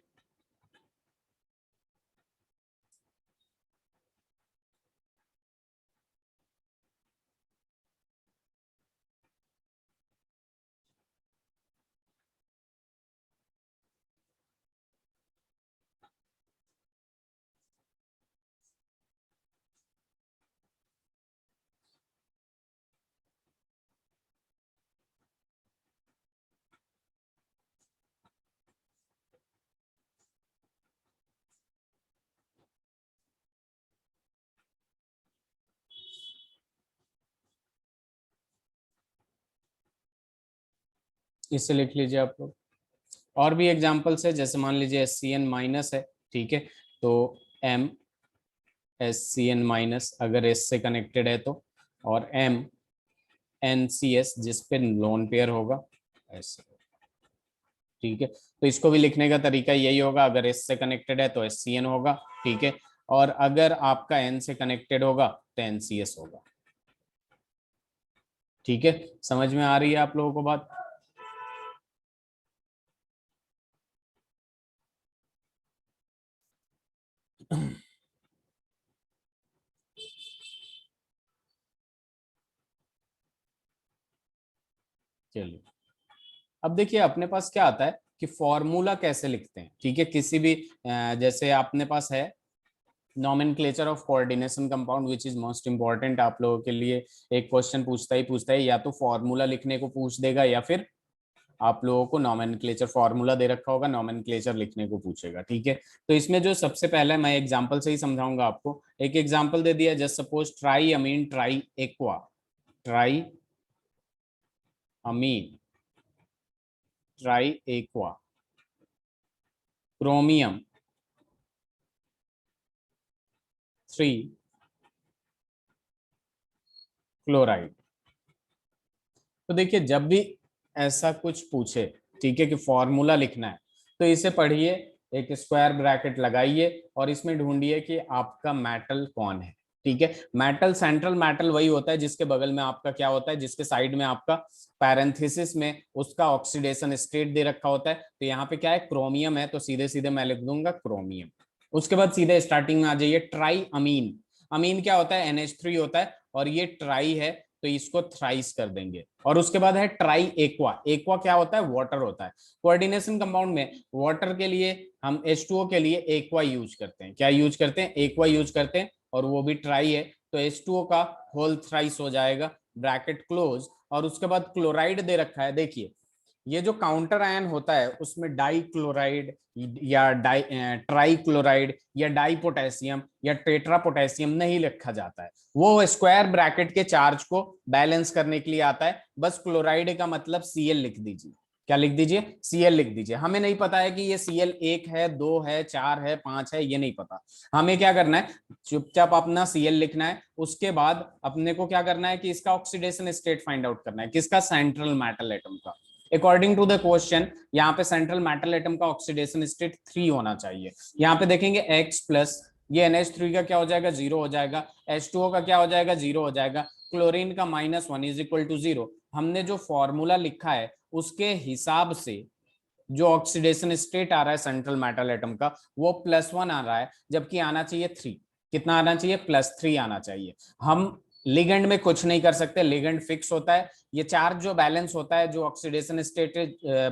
इससे लिख लीजिए आप लोग। और भी एग्जांपल्स है, जैसे मान लीजिए HCN माइनस है, ठीक है, तो M HCN माइनस अगर S से कनेक्टेड है तो, और M NCS जिस पे लोन पेयर होगा ऐसे, ठीक है। तो इसको भी लिखने का तरीका यही होगा, अगर S से कनेक्टेड है तो HCN होगा, ठीक है, और अगर आपका N से कनेक्टेड होगा तो NCS होगा, ठीक है। समझ में आ रही है आप लोगों को बात? चलिए, अब देखिए अपने पास क्या आता है कि फॉर्मूला कैसे लिखते हैं, ठीक है, किसी भी जैसे अपने पास है nomenclature of coordination compound which is most important आप लोगों के लिए। एक क्वेश्चन पूछता है, या तो फॉर्मूला लिखने को पूछ देगा या फिर आप लोगों को नॉमेनक्लेचर, फॉर्मूला दे रखा होगा, नॉमेनक्लेचर लिखने को पूछेगा, ठीक है। तो इसमें जो सबसे पहले मैं एग्जांपल से ही समझाऊंगा आपको। एक एग्जांपल दे दिया, जस्ट सपोज ट्राई अमीन ट्राई एक्वा, ट्राई अमीन ट्राई एक्वा, क्रोमियम 3 क्लोराइड। तो देखिए जब भी ऐसा कुछ पूछे, ठीक है, कि फॉर्मूला लिखना है, तो इसे पढ़िए, एक स्क्वायर ब्रैकेट लगाइए और इसमें ढूंढिए कि आपका मेटल कौन है, ठीक है। मेटल, सेंट्रल मेटल वही होता है जिसके बगल में आपका क्या होता है, जिसके साइड में आपका पैरेंथेसिस में उसका ऑक्सीडेशन स्टेट दे रखा होता है। तो यहाँ पे क्या है, क्रोमियम है, तो सीधे सीधे मैं लिख दूंगा क्रोमियम। उसके बाद सीधे स्टार्टिंग में आ जाइए, ट्राई अमीन। अमीन क्या होता है, NH3 होता है, और ये ट्राई है तो इसको थ्राइस कर देंगे। और उसके बाद है ट्राई एक्वा। एक्वा क्या होता है, वाटर होता है। कोऑर्डिनेशन कंपाउंड में वाटर के लिए हम H2O के लिए एक्वा यूज करते हैं। क्या यूज करते हैं, एक्वा यूज करते हैं, और वो भी ट्राई है, तो H2O का होल थ्राइस हो जाएगा, ब्रैकेट क्लोज। और उसके बाद क्लोराइड दे रखा है, देखिए ये जो काउंटर आयन होता है उसमें डाई क्लोराइड या ट्राई क्लोराइड या डाई पोटेशियम या टेट्रा पोटेशियम नहीं लिखा जाता है, वो स्क्वायर ब्रैकेट के चार्ज को बैलेंस करने के लिए आता है। बस क्लोराइड का मतलब Cl लिख दीजिए। क्या लिख दीजिए, Cl लिख दीजिए। हमें नहीं पता है कि ये Cl 1 है, 2 है, 4 है, 5 है, ये नहीं पता। हमें क्या करना है, चुपचाप अपना Cl लिखना है। उसके बाद अपने को क्या करना है कि इसका ऑक्सीडेशन स्टेट फाइंड आउट करना है, किसका, सेंट्रल मेटल एटम का। अकॉर्डिंग टू द क्वेश्चन यहाँ पे सेंट्रल मेटल एटम का ऑक्सीडेशन स्टेट 3 होना चाहिए। यहाँ पे देखेंगे X प्लस, ये NH3 का क्या हो जाएगा, 0 हो जाएगा, H2O का क्या हो जाएगा, 0 हो जाएगा, क्लोरीन का -1 इज इक्वल टू 0। हमने जो फॉर्मूला लिखा है उसके हिसाब से जो ऑक्सीडेशन स्टेट आ रहा है सेंट्रल मेटल एटम का, वो +1 आ रहा है, जबकि आना चाहिए 3। कितना आना चाहिए, +3 आना चाहिए। हम लिगेंड में कुछ नहीं कर सकते, लिगेंड फिक्स होता है। ये चार्ज जो बैलेंस होता है, जो ऑक्सीडेशन स्टेट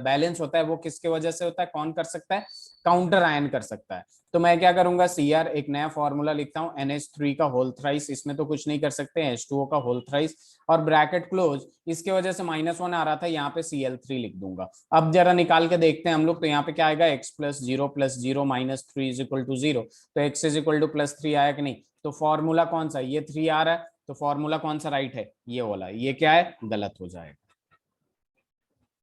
बैलेंस होता है, वो किसके वजह से होता है, कौन कर सकता है, काउंटर आयन कर सकता है। तो मैं क्या करूंगा, Cr एक नया फॉर्मूला लिखता हूं, NH3 का होल थ्राइस, इसमें तो कुछ नहीं कर सकते, H2O का होल थ्राइस, और ब्रैकेट क्लोज। इसके वजह से -1 आ रहा था, यहाँ पे Cl3 लिख दूंगा। अब जरा निकाल के देखते हैं हम लोग, तो यहाँ पे क्या आएगा, x + 0 -3 इज इक्वल टू 0। तो x इज इक्वल टू +3 आया कि नहीं। तो फॉर्मूला कौन सा, ये 3 आ रहा है, तो फॉर्मूला कौन सा राइट है, ये वाला। ये क्या है, गलत हो जाएगा,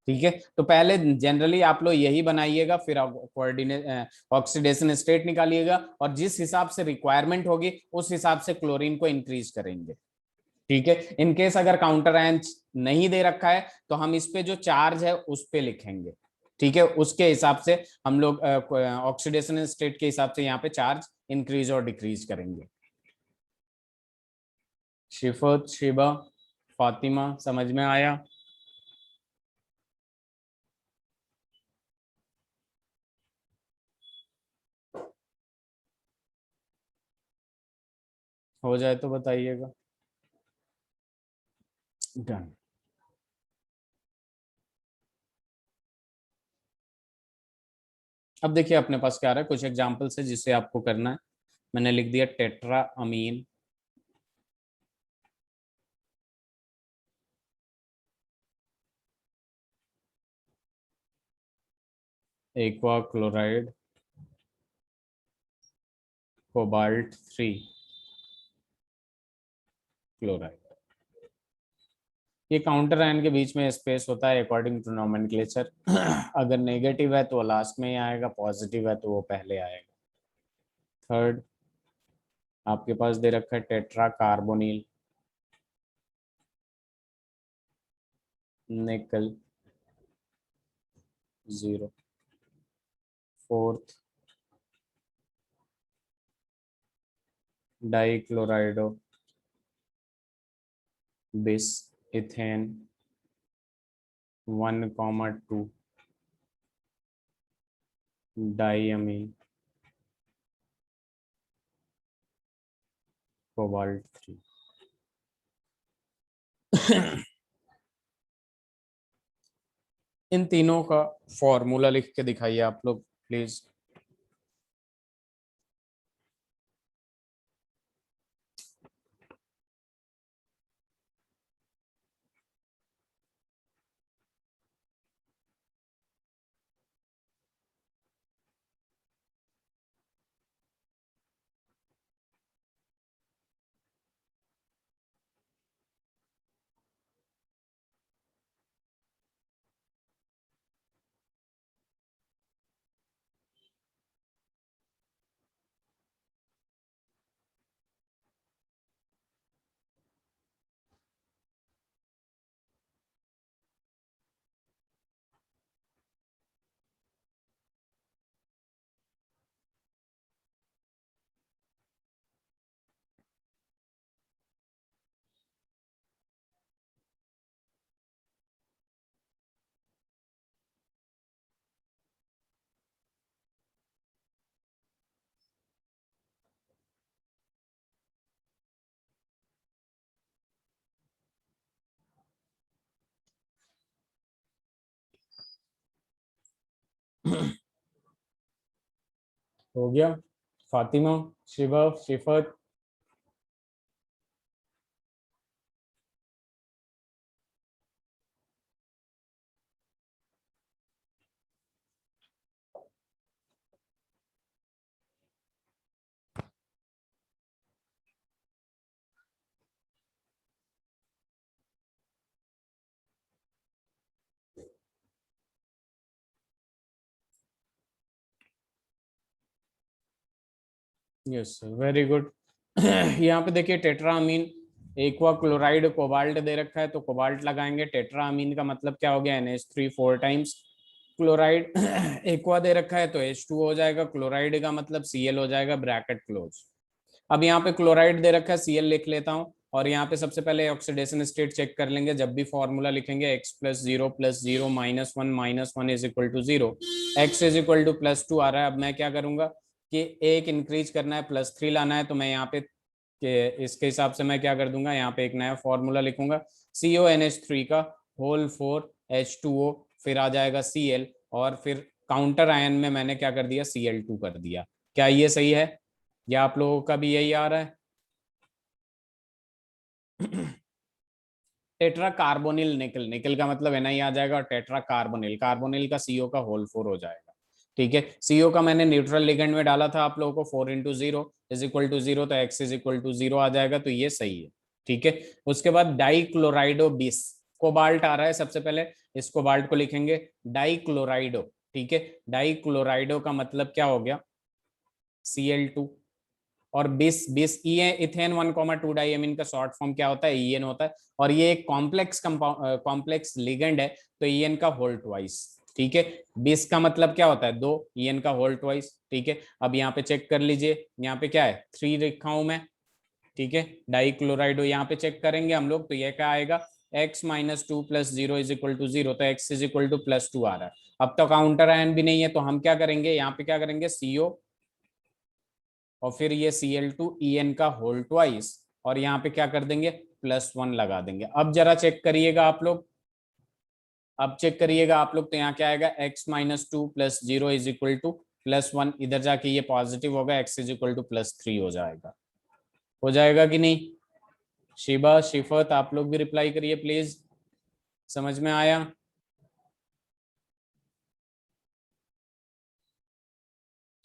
ठीक है। तो पहले जनरली आप लोग यही बनाइएगा, फिर कोऑर्डिनेट ऑक्सीडेशन स्टेट निकालिएगा, और जिस हिसाब से रिक्वायरमेंट होगी उस हिसाब से क्लोरीन को इंक्रीज करेंगे, ठीक है। इनकेस अगर काउंटर आयन नहीं दे रखा है तो हम इस पे जो चार्ज है उस पे लिखेंगे, ठीक है। उसके हिसाब से हम लोग ऑक्सीडेशन स्टेट के हिसाब से यहाँ पे चार्ज इंक्रीज और डिक्रीज करेंगे। शिफत, शिबा, फातिमा, समझ में आया? हो जाए तो बताइएगा। डन। अब देखिए अपने पास क्या आ रहा है, कुछ एग्जांपल्स है जिससे आपको करना है। मैंने लिख दिया tetra amine, aqua chloride, cobalt 3 chloride. ये काउंटर आयन के बीच में स्पेस होता है अकॉर्डिंग टू नोमेनक्लेचर। अगर नेगेटिव है तो वो लास्ट में ही आएगा, पॉजिटिव है तो वो पहले आएगा। थर्ड आपके पास दे रखा है टेट्रा कार्बोनिल निकल 0। फोर्थ डाइक्लोराइडो बिस इथेन 1,2 डाइअमीन कोबाल्ट 3। इन तीनों का फॉर्मूला लिख के दिखाइए आप लोग प्लीज। हो गया Fatima, Shiva, Shifat? Yes very good. यहाँ पे देखिए टेट्रामीन एक्वा क्लोराइड कोबाल्ट दे रखा है तो कोबाल्ट लगाएंगे। टेट्रामीन का मतलब क्या हो गया, NH3 4 टाइम्स क्लोराइड। एक्वा दे रखा है तो H2 हो जाएगा, क्लोराइड का मतलब Cl हो जाएगा, ब्रैकेट क्लोज। अब यहाँ पे क्लोराइड दे रखा है, Cl लिख लेता हूँ। और यहाँ पे सबसे पहले ऑक्सीडेशन स्टेट चेक कर लेंगे। जब भी फॉर्मूला लिखेंगे x+0 +0 -1 -1 is equal to 0, x is equal to +2 आ रहा है। अब मैं क्या करूंगा कि एक इंक्रीज करना है, +3 लाना है, तो मैं यहाँ पे इसके हिसाब से मैं क्या कर दूंगा, यहाँ पे एक नया फॉर्मूला लिखूंगा CONH3 का होल 4 H2O, फिर आ जाएगा Cl, और फिर काउंटर आयन में मैंने क्या कर दिया, Cl2 कर दिया। क्या ये सही है या आप लोगों का भी यही आ रहा है? टेट्रा कार्बोनिल निकल, निकल का मतलब Na आ जाएगा, और टेट्रा कार्बोनिल, कार्बोनिल का CO का होल 4 हो जाएगा। ठीक है, CO का मैंने न्यूट्रल लिगेंड में डाला था आप लोगों को, 4 × 0 इज इक्वल टू 0, तो x इज इक्वल टू 0 आ जाएगा, तो ये सही है। ठीक है, उसके बाद डाइक्लोराइडो बिस कोबाल्ट आ रहा है। सबसे पहले इस कोबाल्ट को लिखेंगे डाइक्लोराइडो। ठीक है, डाइक्लोराइडो का मतलब क्या हो गया, Cl2। और बिस बिस इथेन 1,2 डाइएमिन का शॉर्ट फॉर्म क्या होता है, EN होता है। और ये एक कॉम्प्लेक्स लिगेंड है, तो EN का होल ट्वाइस। ठीक है, बिस का मतलब क्या होता है, 2, EN का होल ट्वाइस। ठीक है, अब यहाँ पे चेक कर लीजिए, यहाँ पे क्या है, 3 लिखा हूं मैं। ठीक है, डाइक्लोराइडो यहाँ पे चेक करेंगे हम लोग, तो ये क्या आएगा, x-2 + 0 इज इक्वल टू 0, तो x इज इक्वल टू +2 आ रहा है। अब तो काउंटर आयन भी नहीं है, तो हम क्या करेंगे, यहाँ पे क्या करेंगे, CO, और फिर ये Cl2 En का होल ट्वाइस, और यहाँ पे क्या कर देंगे, +1 लगा देंगे। अब जरा चेक करिएगा आप लोग, अब चेक करिएगा आप लोग, तो यहाँ क्या आएगा, x-2 + 0 इज इक्वल टू +1, इधर जाके ये पॉजिटिव होगा, x इज इक्वल टू +3 हो जाएगा। हो जाएगा कि नहीं? शिबा, शिफत, आप लोग भी रिप्लाई करिए प्लीज, समझ में आया?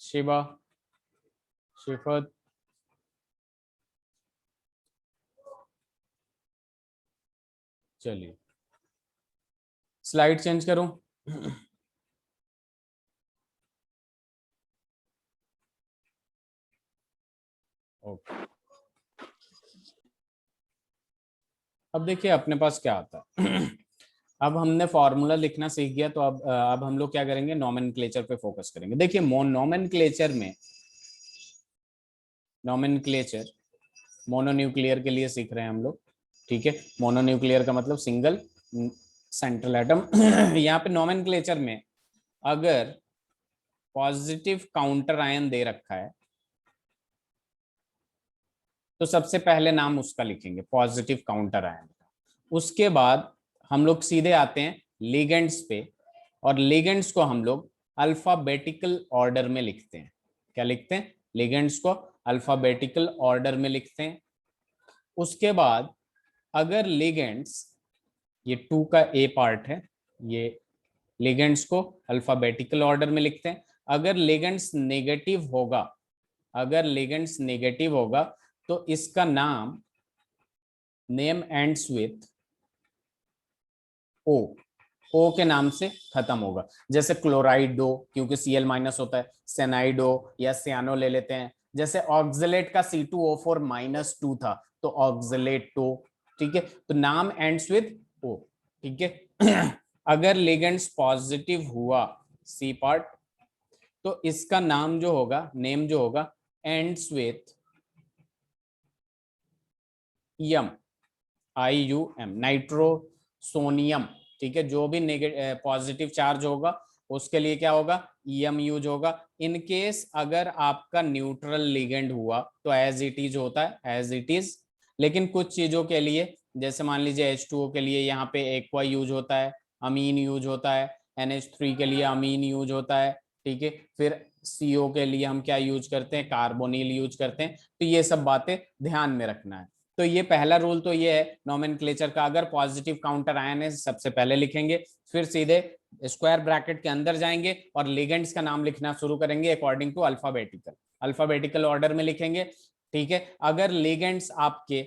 शिबा, शिफत, चलिए स्लाइड चेंज करूं। ओके, अब देखिए अपने पास क्या आता है। अब हमने फॉर्मूला लिखना सीख गया, तो अब हम लोग क्या करेंगे, नोमेनक्लेचर पे फोकस करेंगे। देखिए नोमेनक्लेचर में, नोमेनक्लेचर मोनोन्यूक्लियर के लिए सीख रहे हैं हम लोग, ठीक है। मोनोन्यूक्लियर का मतलब सिंगल सेंट्रल एटम। यहाँ पे नोमेनक्लेचर में अगर पॉजिटिव काउंटर आयन दे रखा है तो सबसे पहले नाम उसका लिखेंगे, पॉजिटिव काउंटर आयन का। उसके बाद हम लोग सीधे आते हैं लिगेंड्स पे, और लिगेंड्स को हम लोग अल्फाबेटिकल ऑर्डर में लिखते हैं। क्या लिखते हैं? लिगेंड्स को अल्फाबेटिकल ऑर्डर में लिखते हैं। उसके बाद अगर लिगेंड्स, ये 2 का ए पार्ट है, ये लिगेंड्स को अल्फाबेटिकल ऑर्डर में लिखते हैं। अगर लिगेंड्स नेगेटिव होगा, अगर लिगेंड्स नेगेटिव होगा तो इसका नाम, नेम एंड्स विथ ओ, ओ के नाम से खत्म होगा। जैसे क्लोराइडो, क्योंकि Cl माइनस होता है, सेनाइडो या सियानो ले लेते हैं। जैसे ऑक्सलेट का C2O4-2 था, तो ऑक्सलेटो, ठीक है। तो नाम एंड्स विद ओ, ठीक है। अगर लिगेंड्स पॉजिटिव हुआ, सी पार्ट, तो इसका नाम जो होगा, नेम जो होगा, ends with ium, IUM, nitrosonium, ठीक है। जो भी पॉजिटिव चार्ज होगा उसके लिए क्या होगा, EM यूज होगा। इन केस अगर आपका न्यूट्रल लिगेंड हुआ तो एज इट इज होता है, एज इट इज। लेकिन कुछ चीजों के लिए, जैसे मान लीजिए H2O के लिए यहाँ पे एक्वा यूज होता है, अमीन यूज होता है, NH3 के लिए अमीन यूज होता है, ठीक है। फिर CO के लिए हम क्या यूज करते हैं, कार्बोनिल यूज करते हैं। तो ये सब बातें ध्यान में रखना है। तो ये पहला रूल तो ये है नोमेनक्लेचर का, अगर पॉजिटिव काउंटर आयन है सबसे पहले लिखेंगे, फिर सीधे स्क्वायर ब्रैकेट के अंदर जाएंगे और लिगेंड्स का नाम लिखना शुरू करेंगे according to alphabetical, alphabetical order में लिखेंगे, ठीक है। अगर लिगेंड्स आपके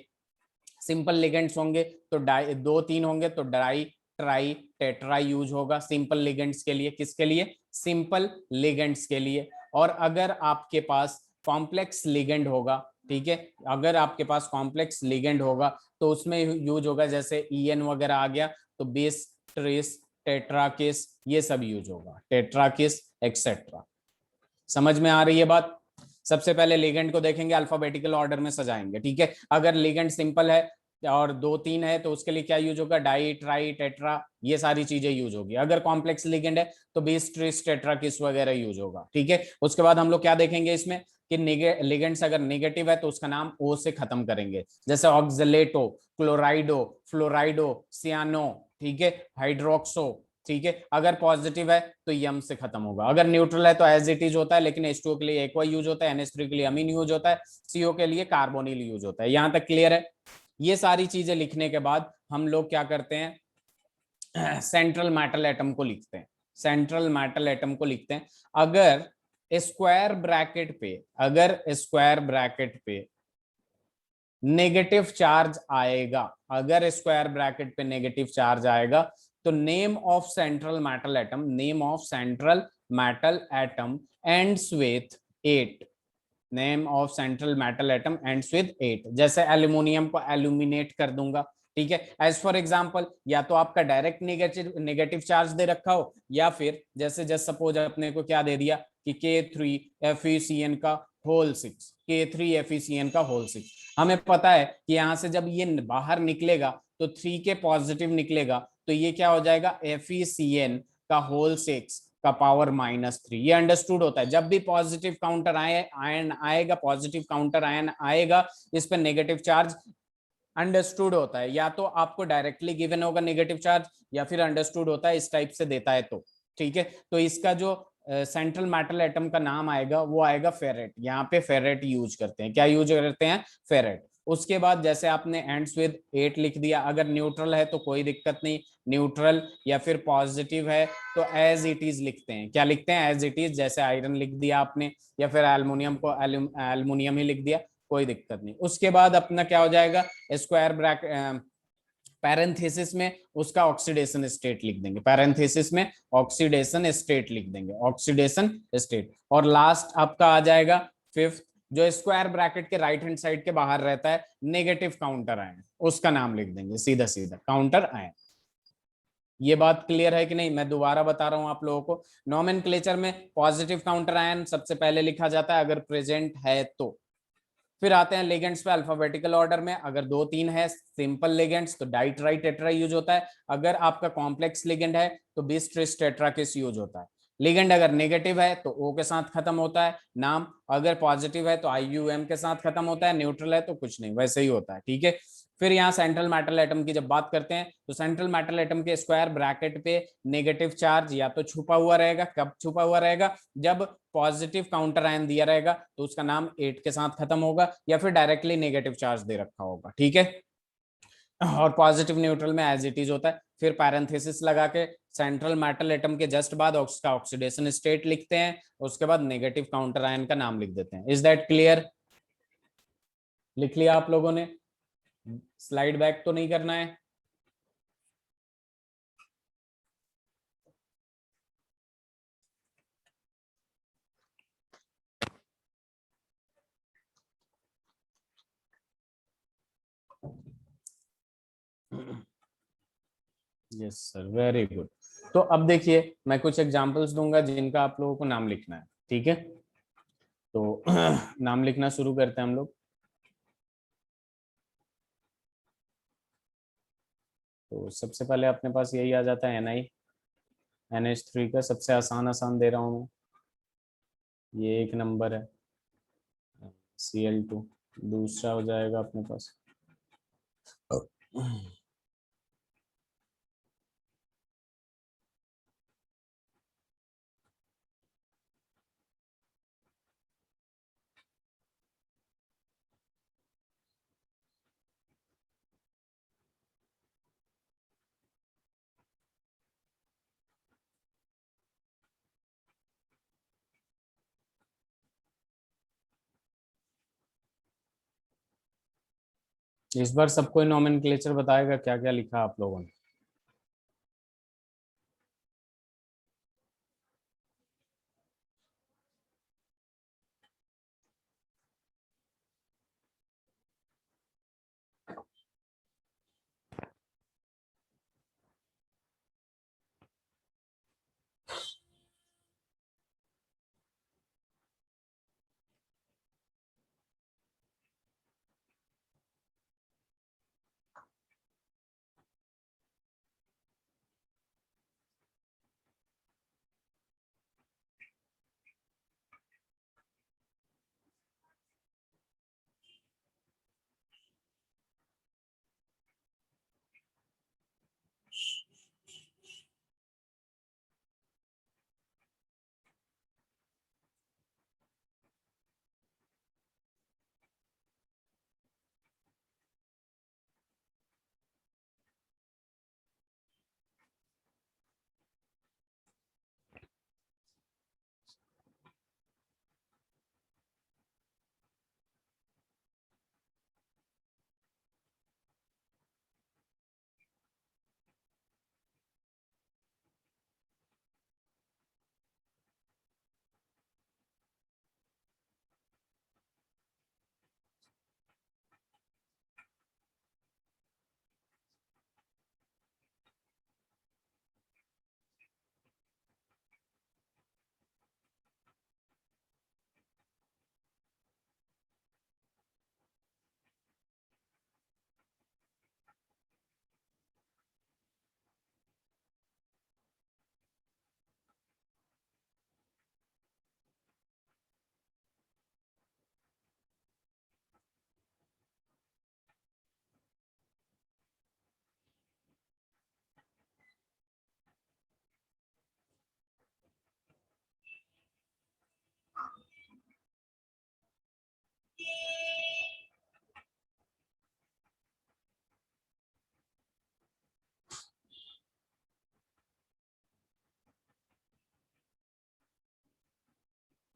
सिंपल लिगेंड्स होंगे तो डाई, 2-3 होंगे तो डाई ट्राई टेट्रा यूज होगा सिंपल लिगेंड्स के लिए। किसके लिए? सिंपल लिगेंड्स के लिए। और अगर आपके पास कॉम्प्लेक्स लिगेंड होगा, ठीक है, अगर आपके पास कॉम्प्लेक्स लिगेंड होगा तो उसमें यूज होगा, जैसे EN वगैरह आ गया तो बेस, ट्रेस, टेट्राकिस, ये सब यूज होगा, टेट्राकिस एक्सेट्रा। समझ में आ रही है बात? सबसे पहले लिगेंड को देखेंगे, अल्फाबेटिकल ऑर्डर में सजाएंगे, ठीक है। अगर लिगेंड सिंपल है और 2-3 है तो उसके लिए क्या यूज होगा, डाई ट्राई टेट्रा, ये सारी चीजें यूज होगी। अगर कॉम्प्लेक्स लिगेंड है तो बेस, ट्रिस, टेट्राकिस वगैरह यूज होगा, ठीक है। उसके बाद हम लोग क्या देखेंगे इसमें कि लिगेंड्स अगर नेगेटिव है तो उसका नाम ओ से खत्म करेंगे, जैसे ऑक्सलेटो, क्लोराइडो, फ्लोराइडो, सियानो, ठीक है, हाइड्रोक्सो, ठीक है। अगर पॉजिटिव है तो यम से खत्म होगा। अगर न्यूट्रल है तो एज इट इज होता है, लेकिन H2O के लिए एक्वा यूज होता है, NH3 के लिए अमीन यूज होता है, CO के लिए कार्बोनिल यूज होता है। यहां तक क्लियर है? ये सारी चीजें लिखने के बाद हम लोग क्या करते हैं, सेंट्रल मेटल एटम को लिखते हैं, सेंट्रल मेटल एटम को लिखते हैं। अगर स्क्वायर ब्रैकेट पे, अगर स्क्वायर ब्रैकेट पे नेगेटिव चार्ज आएगा, अगर स्क्वायर ब्रैकेट पे नेगेटिव चार्ज आएगा तो name of central metal atom, name of central metal atom ends with 8, name of central metal atom ends with 8। जैसे एल्यूमिनियम को एल्यूमिनेट कर दूंगा, ठीक है। एज फॉर एग्जांपल, या तो आपका डायरेक्ट नेगेटिव नेगेटिव चार्ज दे रखा हो, या फिर जैसे जस्ट सपोज अपने को क्या दे दिया कि K3FeCN का होल 6, K3FeCN का होल 6। हमें पता है कि यहां से जब ये बाहर निकलेगा तो 3 के पॉजिटिव निकलेगा, तो ये क्या हो जाएगा, FeCN का होल 6 का पावर -3। ये अंडरस्टूड होता है। जब भी पॉजिटिव काउंटर आयन आएगा, पॉजिटिव काउंटर आयन आएगा, इस पर नेगेटिव चार्ज अंडरस्टूड होता है। या तो आपको डायरेक्टली गिवन होगा नेगेटिव चार्ज, या फिर अंडरस्टूड होता है इस टाइप से देता है तो, ठीक है। तो इसका जो सेंट्रल मेटल एटम का नाम आएगा वो आएगा फेरेट। यहाँ पे फेरेट यूज करते हैं। क्या यूज करते हैं? फेरेट। उसके बाद जैसे आपने एंड्स विद 8 लिख दिया, अगर न्यूट्रल है तो कोई दिक्कत नहीं, न्यूट्रल या फिर पॉजिटिव है तो एज इट इज लिखते हैं। क्या लिखते हैं? As it is. जैसे आयरन लिख दिया आपने, या फिर एल्युमिनियम को एल्युमिनियम ही लिख दिया, कोई दिक्कत नहीं। उसके बाद अपना क्या हो जाएगा, स्क्वायर ब्रैकेट, पैरेंथेसिस में उसका ऑक्सीडेशन स्टेट लिख देंगे, पैरेंथेसिस में ऑक्सीडेशन स्टेट लिख देंगे, ऑक्सीडेशन स्टेट। और लास्ट आपका आ जाएगा फिफ्थ, जो स्क्वायर ब्रैकेट के राइट हैंड साइड के बाहर रहता है, नेगेटिव काउंटर आयन, उसका नाम लिख देंगे सीधा सीधा, काउंटर आयन। ये बात क्लियर है कि नहीं? मैं दोबारा बता रहा हूं आप लोगों को, नोमेनक्लेचर में पॉजिटिव काउंटर आयन सबसे पहले लिखा जाता है अगर प्रेजेंट है तो। फिर आते हैं लिगेंड्स पे अल्फाबेटिकल ऑर्डर में, अगर दो तीन है सिंपल लिगेंड्स तो डाइट्राई टेट्रा यूज होता है, अगर आपका कॉम्प्लेक्स लिगेंड है तो बिस ट्रिस टेट्रा किस यूज होता है। लिगेंड अगर नेगेटिव है तो ओ के साथ खत्म होता है नाम, अगर पॉजिटिव है तो IUM के साथ खत्म होता है, न्यूट्रल है तो कुछ नहीं, वैसे ही होता है, ठीक है। फिर यहाँ सेंट्रल मेटल एटम की जब बात करते हैं तो सेंट्रल मेटल एटम के स्क्वायर ब्रैकेट पे नेगेटिव चार्ज या तो छुपा हुआ रहेगा, कब छुपा हुआ रहेगा? जब पॉजिटिव काउंटर आयन दिया रहेगा तो उसका नाम 8 के साथ खत्म होगा, या फिर डायरेक्टली नेगेटिव चार्ज दे रखा होगा, ठीक है। और पॉजिटिव न्यूट्रल में एज इट इज होता है। फिर पैरेंथेसिस लगा के सेंट्रल मेटल एटम के जस्ट बाद उसका ऑक्सीडेशन स्टेट लिखते हैं, उसके बाद नेगेटिव काउंटर आयन का नाम लिख देते हैं। Is that clear? लिख लिया आप लोगों ने? स्लाइड बैक तो नहीं करना है? Yes sir, very good. तो अब देखिए मैं कुछ एग्जांपल्स दूंगा जिनका आप लोगों को नाम लिखना है, ठीक है। तो नाम लिखना शुरू करते हैं हम लोग। तो सबसे पहले अपने पास यही आ जाता है NiNH3 का, सबसे आसान आसान दे रहा हूँ मैं, ये एक नंबर है। Cl2 दूसरा हो जाएगा अपने पास। इस बार सबको नोमेनक्लेचर बताएगा क्या क्या लिखा आप लोगों ने?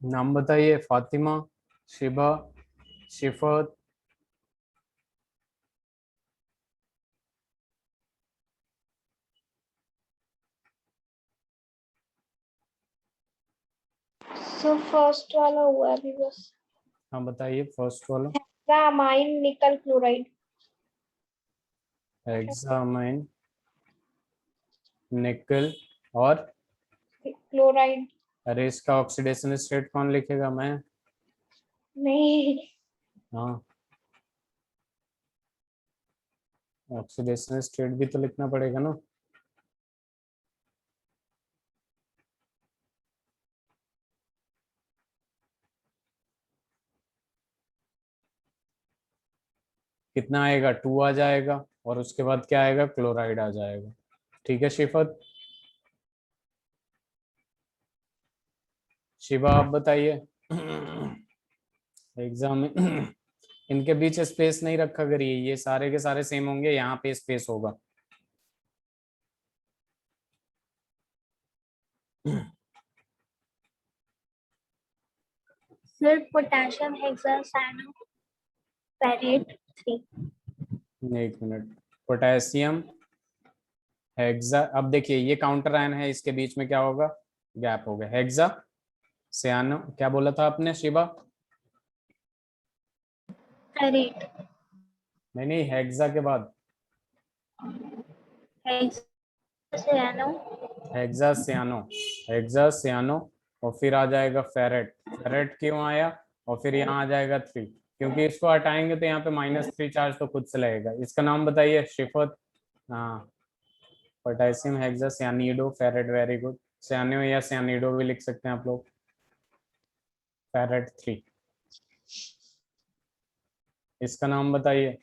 नाम बताइए। फातिमा, शिबा, शिफत, सो फर्स्ट वाला हुआ अभी बस। हाँ बताइए फर्स्ट वाला। हेक्सामाइन निकल क्लोराइड। हेक्सामाइन निकल और क्लोराइड। अरे इसका ऑक्सीडेशन स्टेट कौन लिखेगा? मैं। नहीं। हाँ ऑक्सीडेशन स्टेट भी तो लिखना पड़ेगा ना। कितना आएगा? 2 आ जाएगा और उसके बाद क्या आएगा? क्लोराइड आ जाएगा। ठीक है शिफत। शिवा आप बताइए। एग्जाम में इनके बीच स्पेस नहीं रखा करिए, ये सारे के सारे सेम होंगे, यहाँ पे स्पेस होगा। फिर पोटेशियम हेक्सासाइनोफेरेट 3। एक मिनट। पोटेशियम हेक्सा, अब देखिए ये काउंटर आयन है, इसके बीच में क्या होगा? गैप होगा। हेक्सा सियानो, क्या बोला था आपने शिवा? फेरेट। नहीं नहीं, हेक्सा के बाद हेक्सासाइनो। हेक्सा सियानो। हेक्सा सियानो और फिर आ जाएगा फेरेट। फेरेट क्यों आया? और फिर यहाँ आ जाएगा 3, क्योंकि इसको हटाएंगे तो यहाँ पे -3 चार्ज तो खुद से लगेगा। इसका नाम बताइए शिफत। हाँ potassium hexa cyanido ferrate, very good. Cyano या सियानिडो भी लिख सकते हैं आप लोग। फेरेट 3, इसका नाम बताइए।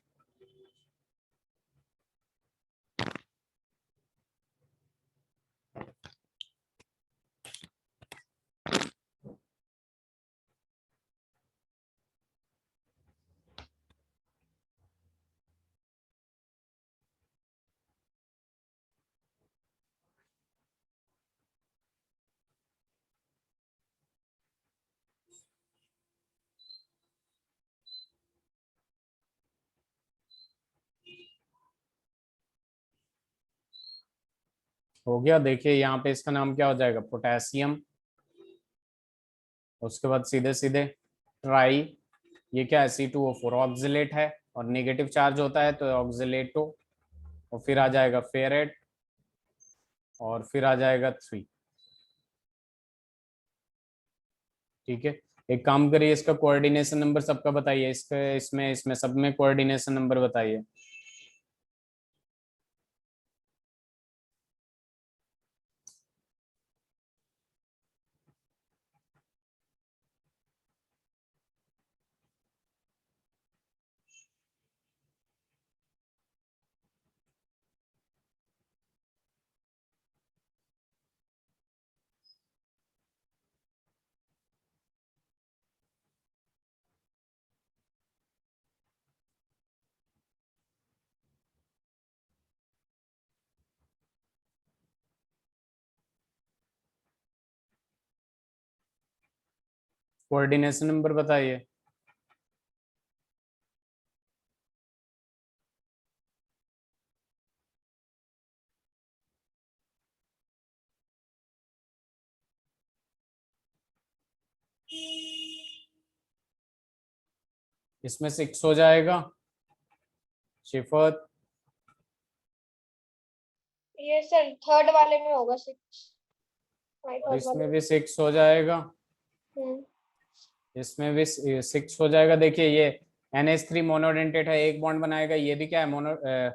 हो गया। देखिए यहाँ पे इसका नाम क्या हो जाएगा? पोटेशियम। उसके बाद सीधे सीधे ट्राई, ये क्या है? C2O4 ऑक्सिलेट है और नेगेटिव चार्ज होता है तो ऑक्सिलेटो। और फिर आ जाएगा फेरेट और फिर आ जाएगा 3। ठीक है, एक काम करिए, इसका कोऑर्डिनेशन नंबर सबका बताइए। इसके इसमें इसमें सब में कोऑर्डिनेशन नंबर बताइए। कोऑर्डिनेशन नंबर बताइए। इसमें 6 हो जाएगा शिफत। ये सर थर्ड वाले में होगा 6। और थर्ड इसमें वाले। भी 6 हो जाएगा। हम्म। इसमें भी 6 हो जाएगा। देखिए ये NH3 मोनोडेंटेट है, एक बॉन्ड बनाएगा। ये भी क्या है?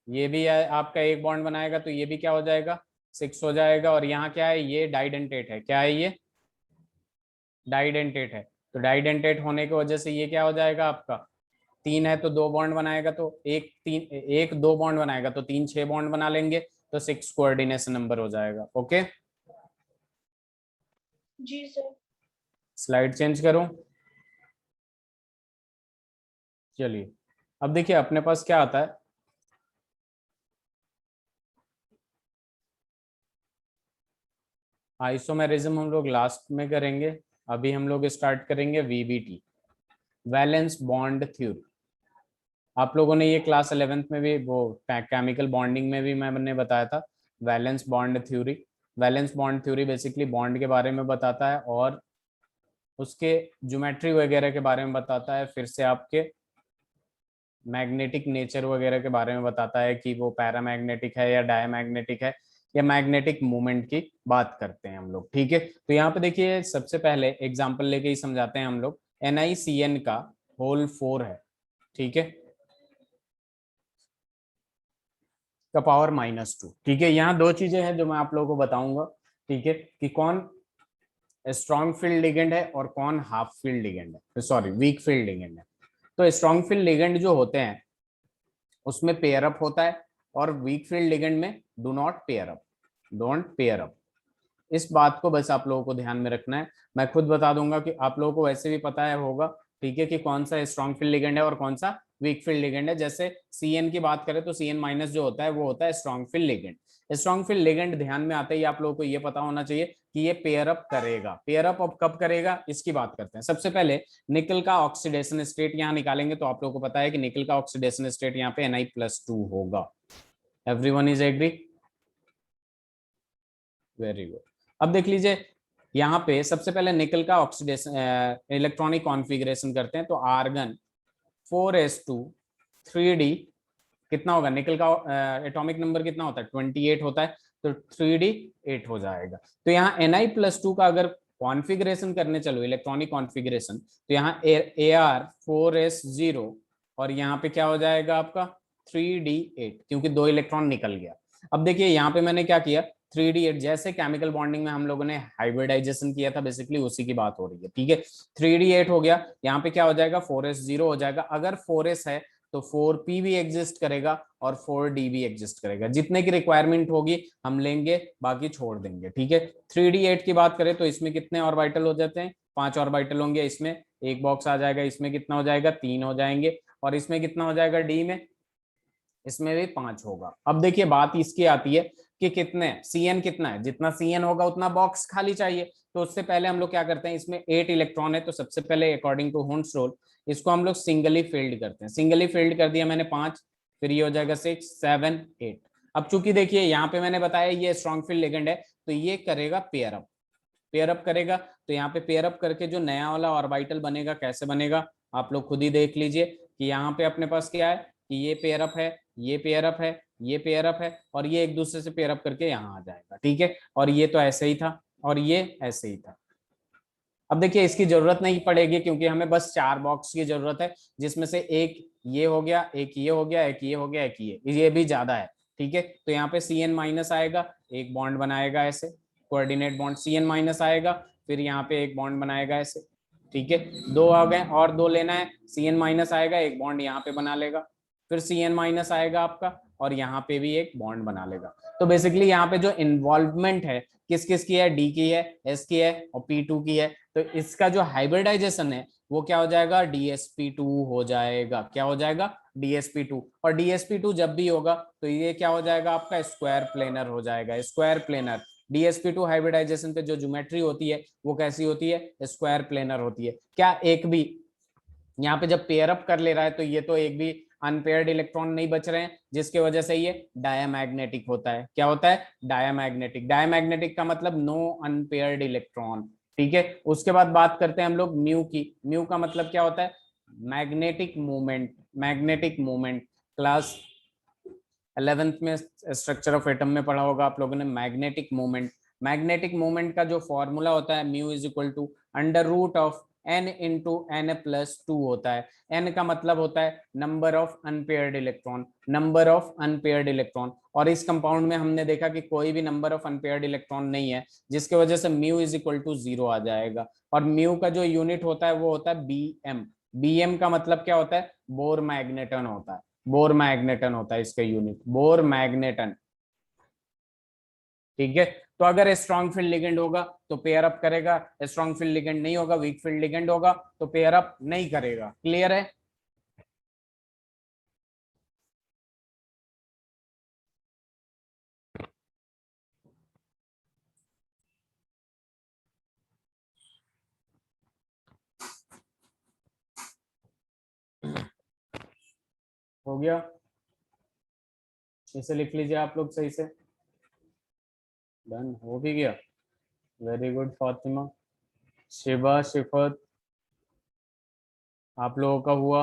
ये भी है आपका, एक बॉन्ड बनाएगा तो ये भी क्या हो जाएगा? 6 हो जाएगा। और यहाँ क्या है? ये डाइडेंटेट है। क्या है ये? डाइडेंटेट है। तो डाइडेंटेट होने की वजह से ये क्या हो जाएगा आपका? 3 है तो 2 बॉन्ड बनाएगा तो एक 2 बॉन्ड बनाएगा तो 3 6 बॉन्ड बना लेंगे तो 6 कोऑर्डिनेशन नंबर हो जाएगा। ओके, जी सर। स्लाइड चेंज करूं? चलिए अब देखिए अपने पास क्या आता है। आइसोमेरिज्म हम लोग लास्ट में करेंगे। अभी हम लोग स्टार्ट करेंगे VBT, वैलेंस बॉन्ड थ्योरी। आप लोगों ने ये क्लास 11th में भी, वो केमिकल बॉन्डिंग में भी मैंने बताया था valence bond theory. Valence bond theory basically bond के बारे में बताता है और उसके ज्योमेट्री वगैरह के बारे में बताता है, फिर से आपके मैग्नेटिक नेचर वगैरह के बारे में बताता है कि वो पैरामैग्नेटिक है या डायमैग्नेटिक है, या मैग्नेटिक मोमेंट की बात करते हैं हम लोग। ठीक है, तो यहाँ पे देखिए सबसे पहले एग्जांपल लेके ही समझाते हैं हम लोग। NiCN का होल 4 है, ठीक है, का पावर -2। ठीक है, यहाँ दो चीजें हैं जो मैं आप लोगों को बताऊंगा, ठीक है, कि कौन स्ट्रॉन्ग फील्ड लिगेंड है और कौन हाफ फील्ड लिगेंड है, सॉरी वीक फील्ड लिगेंड है। तो स्ट्रॉन्ग फील्ड लिगेंड जो होते हैं उसमें पेयर अप होता है, और वीक फील्ड लिगेंड में do not pair up, don't pair up. इस बात को बस आप लोगों को ध्यान में रखना है। मैं खुद बता दूंगा कि आप लोगों को वैसे भी पता है होगा, ठीक है, कि कौन सा स्ट्रॉन्ग फील्ड लिगेंड है और कौन सा वीक फील्ड लिगेंड है। जैसे CN की बात करें तो CN माइनस जो होता है वो होता है strong field ligand. Strong field ligand ध्यान में आते ही आप लोगों को ये पता होना चाहिए कि ये पेयर अप करेगा। पेयर अप अब कब करेगा इसकी बात करते हैं। सबसे पहले निकल का ऑक्सीडेशन स्टेट यहाँ निकालेंगे, तो आप लोगों को पता है कि निकल का ऑक्सीडेशन स्टेट यहाँ पे Na+2 होगा। Everyone is agree? Very good. अब देख लीजिए यहाँ पे सबसे पहले निकल का ऑक्सीडेशन इलेक्ट्रॉनिक कॉन्फ़िगरेशन करते हैं, तो आर्गन 4s2 3d कितना होगा, निकल का एटॉमिक नंबर कितना होता है 28 होता है, तो 3d 8 हो जाएगा। तो यहाँ Na+2 का अगर कॉन्फ़िगरेशन करने चलो इलेक्ट्रॉनिक कॉन्फ़िगरेशन, तो यहाँ Ar4s0 और यहाँ पे क्या हो जाएगा आपका 3d8, क्योंकि 2 इलेक्ट्रॉन निकल गया। अब देखिए यहाँ पे मैंने क्या किया 3d8, जैसे केमिकल बॉन्डिंग में हम लोगों ने हाइब्रिडाइजेशन किया था बेसिकली उसी की बात हो रही है। ठीक है, 3d8 हो गया, यहाँ पे क्या हो जाएगा 4s0 हो जाएगा। अगर 4s है तो 4p भी एग्जिस्ट करेगा और 4d भी एग्जिस्ट करेगा। जितने की रिक्वायरमेंट होगी हम लेंगे, बाकी छोड़ देंगे। ठीक है, 3d8 की बात करें तो इसमें कितने ऑर्बिटल हो जाते हैं, 5 ऑर्बिटल होंगे। इसमें एक बॉक्स आ जाएगा, इसमें कितना हो जाएगा 3 हो जाएंगे, और इसमें कितना हो जाएगा d में, इसमें भी 5 होगा। अब देखिए बात इसकी आती है कि कितने CN कितना है, जितना CN होगा उतना बॉक्स खाली चाहिए। तो उससे पहले हम लोग क्या करते हैं, इसमें 8 इलेक्ट्रॉन है, तो सबसे पहले अकॉर्डिंग टू हुंड्स रूल इसको हम लोग सिंगली फिल्ड करते हैं। सिंगली फिल्ड कर दिया मैंने 5, फिर ये हो जाएगा 6 7 8। अब चूंकि देखिए यहाँ पे मैंने बताया ये स्ट्रॉन्ग फील्ड लिगेंड है, तो ये करेगा पेयर अप। पेयर अप करेगा तो यहाँ पे पेयर अप करके जो नया वाला ऑर्बिटल बनेगा, कैसे बनेगा आप लोग खुद ही देख लीजिए कि यहाँ पे अपने पास क्या है कि ये पेयर अप है, ये पेयर अप है, ये पेयर अप है, और ये एक दूसरे से पेयर अप करके यहाँ आ जाएगा। ठीक है, और ये तो ऐसे ही था और ये ऐसे ही था। अब देखिए इसकी जरूरत नहीं पड़ेगी क्योंकि हमें बस 4 बॉक्स की जरूरत है, जिसमें से एक ये हो गया, एक ये हो गया, एक ये हो गया, एक ये भी ज्यादा है। ठीक है, तो यहाँ पे CN माइनस आएगा, एक बॉन्ड बनाएगा ऐसे, कोऑर्डिनेट बॉन्ड CN माइनस आएगा, फिर यहाँ पे एक बॉन्ड बनाएगा ऐसे। ठीक है, 2 आ गए और 2 लेना है, CN माइनस आएगा, एक बॉन्ड यहाँ पे बना लेगा, फिर CN माइनस आएगा आपका और यहाँ पे भी एक बॉन्ड बना लेगा। तो बेसिकली यहाँ पे जो इन्वॉल्वमेंट है किस किस की है, D की है, S की है और P2 की है। तो इसका जो हाइब्रिडाइजेशन है वो क्या हो जाएगा DsP2 हो जाएगा। क्या हो जाएगा DsP2, और DsP2 जब भी होगा तो ये क्या हो जाएगा आपका स्क्वायर प्लेनर हो जाएगा। स्क्वायर प्लेनर DsP2 हाइब्रिडाइजेशन पे जो ज्योमेट्री होती है वो कैसी होती है, स्क्वायर प्लेनर होती है। क्या एक भी यहाँ पे जब पेयर अप कर ले रहा है तो ये तो एक भी अनपेयर्ड इलेक्ट्रॉन नहीं बच रहे हैं, जिसके वजह से ये डायमैग्नेटिक होता है। क्या होता है डायमैग्नेटिक। डायमैग्नेटिक का मतलब नो अनपेयर्ड इलेक्ट्रॉन। ठीक है, उसके बाद बात करते हैं हम लोग म्यू की। म्यू का मतलब क्या होता है magnetic movement. Magnetic movement class 11th में स्ट्रक्चर ऑफ एटम में पढ़ा होगा आप लोगों ने मैग्नेटिक मूवमेंट। मैग्नेटिक मूवमेंट का जो फॉर्मूला होता है mu is equal to under root of n into n+2 होता है। n का मतलब होता है number of unpaired electron, number of unpaired electron. और इस कंपाउंड में हमने देखा कि कोई भी नंबर ऑफ अनपेयर्ड इलेक्ट्रॉन नहीं है, जिसके वजह से म्यू इज इक्वल टू 0 आ जाएगा। और म्यू का जो यूनिट होता है वो होता है bm। bm का मतलब क्या होता है बोर मैग्नेटन होता है। बोर मैग्नेटन होता है इसका यूनिट, बोर मैग्नेटन। ठीक है, तो अगर स्ट्रॉन्ग फील्ड लिगेंड होगा तो पेयर अप करेगा, स्ट्रॉन्ग फील्ड लिगेंड नहीं होगा, वीक फील्ड लिगेंड होगा तो पेयर अप नहीं करेगा। क्लियर है? हो गया, इसे लिख लीजिए आप लोग सही से। डन हो भी गया, वेरी गुड फातिमा। शिवा, शिफत, आप लोगों का हुआ?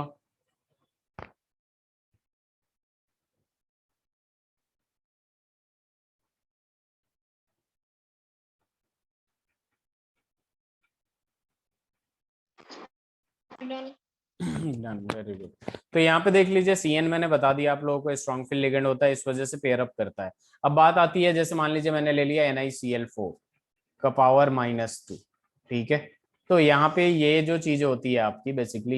Very good. तो यहाँ पे देख लीजिए, CN मैंने बता दिया आप लोगों को, स्ट्रॉन्ग फील्ड लिगेंड होता है, इस वजह से पेयर अप करता है। अब बात आती है, जैसे मान लीजिए मैंने ले लिया NiCl4 का पावर -2, ठीक है। तो यहाँ पे ये जो चीज होती है आपकी, बेसिकली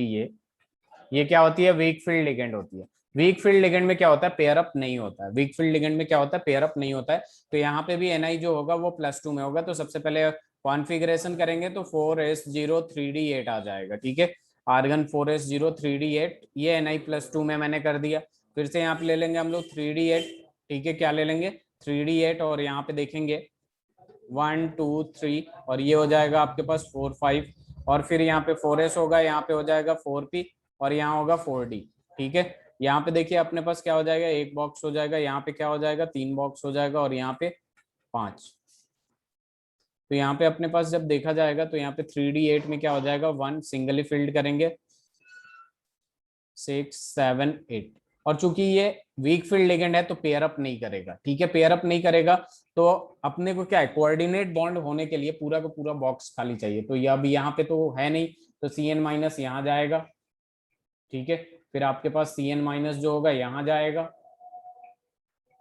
ये क्या होती है, वीक फील्ड लिगेंड होती है। वीक फील्ड लिगेंड में क्या होता है, पेयर अप नहीं होता है। वीक फील्ड लिगेंड में क्या होता है, पेयर अप नहीं होता है। तो यहाँ पे भी Ni जो होगा वो +2 में होगा। तो सबसे पहले कॉन्फ़िगरेशन करेंगे तो 4s0 3d8 आ जाएगा, ठीक है। आर्गन 4s0 3d8, ये Ni+2 में मैंने कर दिया। फिर से यहाँ पे ले लेंगे हम लोग 3d8, ठीक है। क्या ले लेंगे, 3d8, और यहाँ पे देखेंगे 1 2 3, और ये हो जाएगा आपके पास 4 5, और फिर यहाँ पे 4s होगा, यहाँ पे हो जाएगा 4p, और यहाँ होगा 4d, ठीक है। यहाँ पे देखिए अपने पास क्या हो जाएगा, एक बॉक्स हो जाएगा, यहाँ पे क्या हो जाएगा, 3 बॉक्स हो जाएगा, और यहाँ पे 5। तो यहाँ पे अपने पास जब देखा जाएगा तो यहाँ पे 3d8 में क्या हो जाएगा, 1 सिंगली फिल्ड करेंगे, 6 7 8। और चूंकि ये वीक फील्ड लिगेंड है तो पेयर अप नहीं करेगा, ठीक है। पेयर अप नहीं करेगा तो अपने को क्या है, कोऑर्डिनेट बॉन्ड होने के लिए पूरा का पूरा बॉक्स खाली चाहिए। तो ये अब यहाँ पे तो है नहीं, तो CN- यहाँ जाएगा, ठीक है। फिर आपके पास CN- जो होगा यहाँ जाएगा,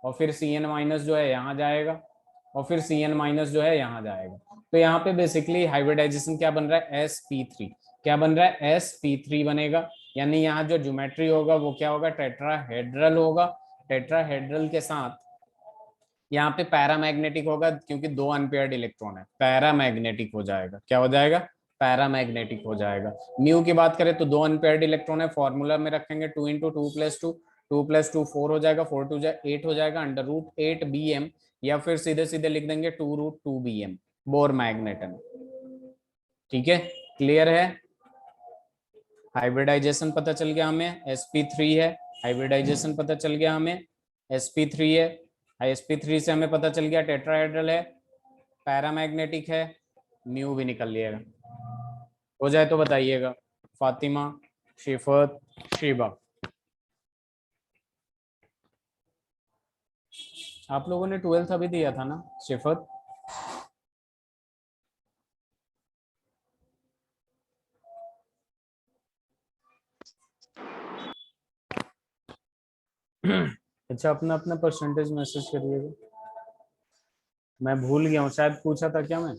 और फिर CN- जो है यहाँ जाएगा, और फिर CN- जो है यहाँ जाएगा। तो यहाँ पे बेसिकली हाइब्रिडाइजेशन क्या बन रहा है, sp3। क्या बन रहा है, sp3 बनेगा। यानी यहाँ जो ज्योमेट्री होगा वो क्या होगा, टेट्राहेड्रल होगा। टेट्राहेड्रल के साथ यहाँ पे पैरामैग्नेटिक होगा, क्योंकि 2 अनपेयर्ड इलेक्ट्रॉन है, पैरामैग्नेटिक हो जाएगा। क्या हो जाएगा, पैरामैग्नेटिक हो जाएगा। म्यू की बात करें तो 2 अनपेयर्ड इलेक्ट्रॉन है, फॉर्मूला में रखेंगे 2 × 2 + 2, 2 + 2 4 हो जाएगा, 4 2 8 हो जाएगा, √8bm, या फिर सीधे सीधे लिख देंगे 2√2bm, बोर मैग्नेटन, ठीक है। क्लियर है, हाइब्रिडाइजेशन पता चल गया हमें, sp3 है। हाइब्रिडाइजेशन पता चल गया हमें, sp3 है। sp3 से हमें पता चल गया टेट्राहेड्रल है, पैरामैग्नेटिक है, म्यू भी निकल लिएगा। हो जाए तो बताइएगा, फातिमा, शिफत, शिबा। आप लोगों ने 12th अभी दिया था ना शिफत? अच्छा, अपना अपना परसेंटेज मैसेज करिएगा। मैं भूल गया हूँ, शायद पूछा था क्या मैं,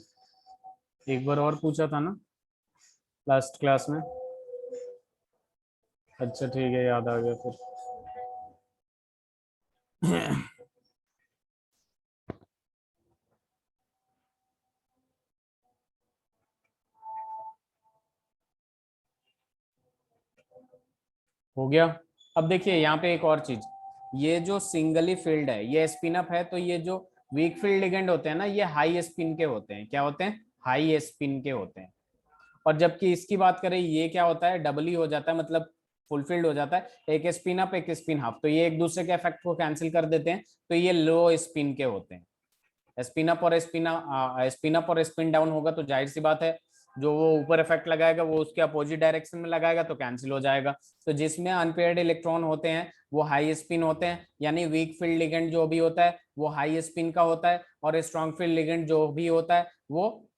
एक बार और पूछा था ना लास्ट क्लास में। अच्छा ठीक है, याद आ गया फिर। हो गया। अब देखिए यहाँ पे एक और चीज, ये जो सिंगली फील्ड है ये स्पिन अप है, तो ये जो वीक फील्ड लिगेंड होते हैं ना, ये हाई स्पिन के होते हैं। क्या होते हैं, हाई स्पिन के होते हैं। और जबकि इसकी बात करें, ये क्या होता है, डबल ही हो जाता है, मतलब फुलफिल्ड हो जाता है, एक स्पिन अप एक स्पिन हाफ, तो ये एक दूसरे के इफेक्ट को कैंसिल कर देते हैं, तो ये लो स्पिन के होते हैं। स्पिन अप और स्पिन डाउन होगा तो जाहिर सी बात है, जो वो ऊपर इफेक्ट लगाएगा वो उसके अपोजिट डायरेक्शन में लगाएगा, तो कैंसिल हो जाएगा। तो जिसमें अनपेयर्ड इलेक्ट्रॉन होते हैं वो हाई स्पिन होते हैं, यानी वीक फील्ड लिगेंड जो भी होता है वो हाई स्पिन का होता है, और स्ट्रॉन्ग फील्ड लिगेंड जो भी होता है वो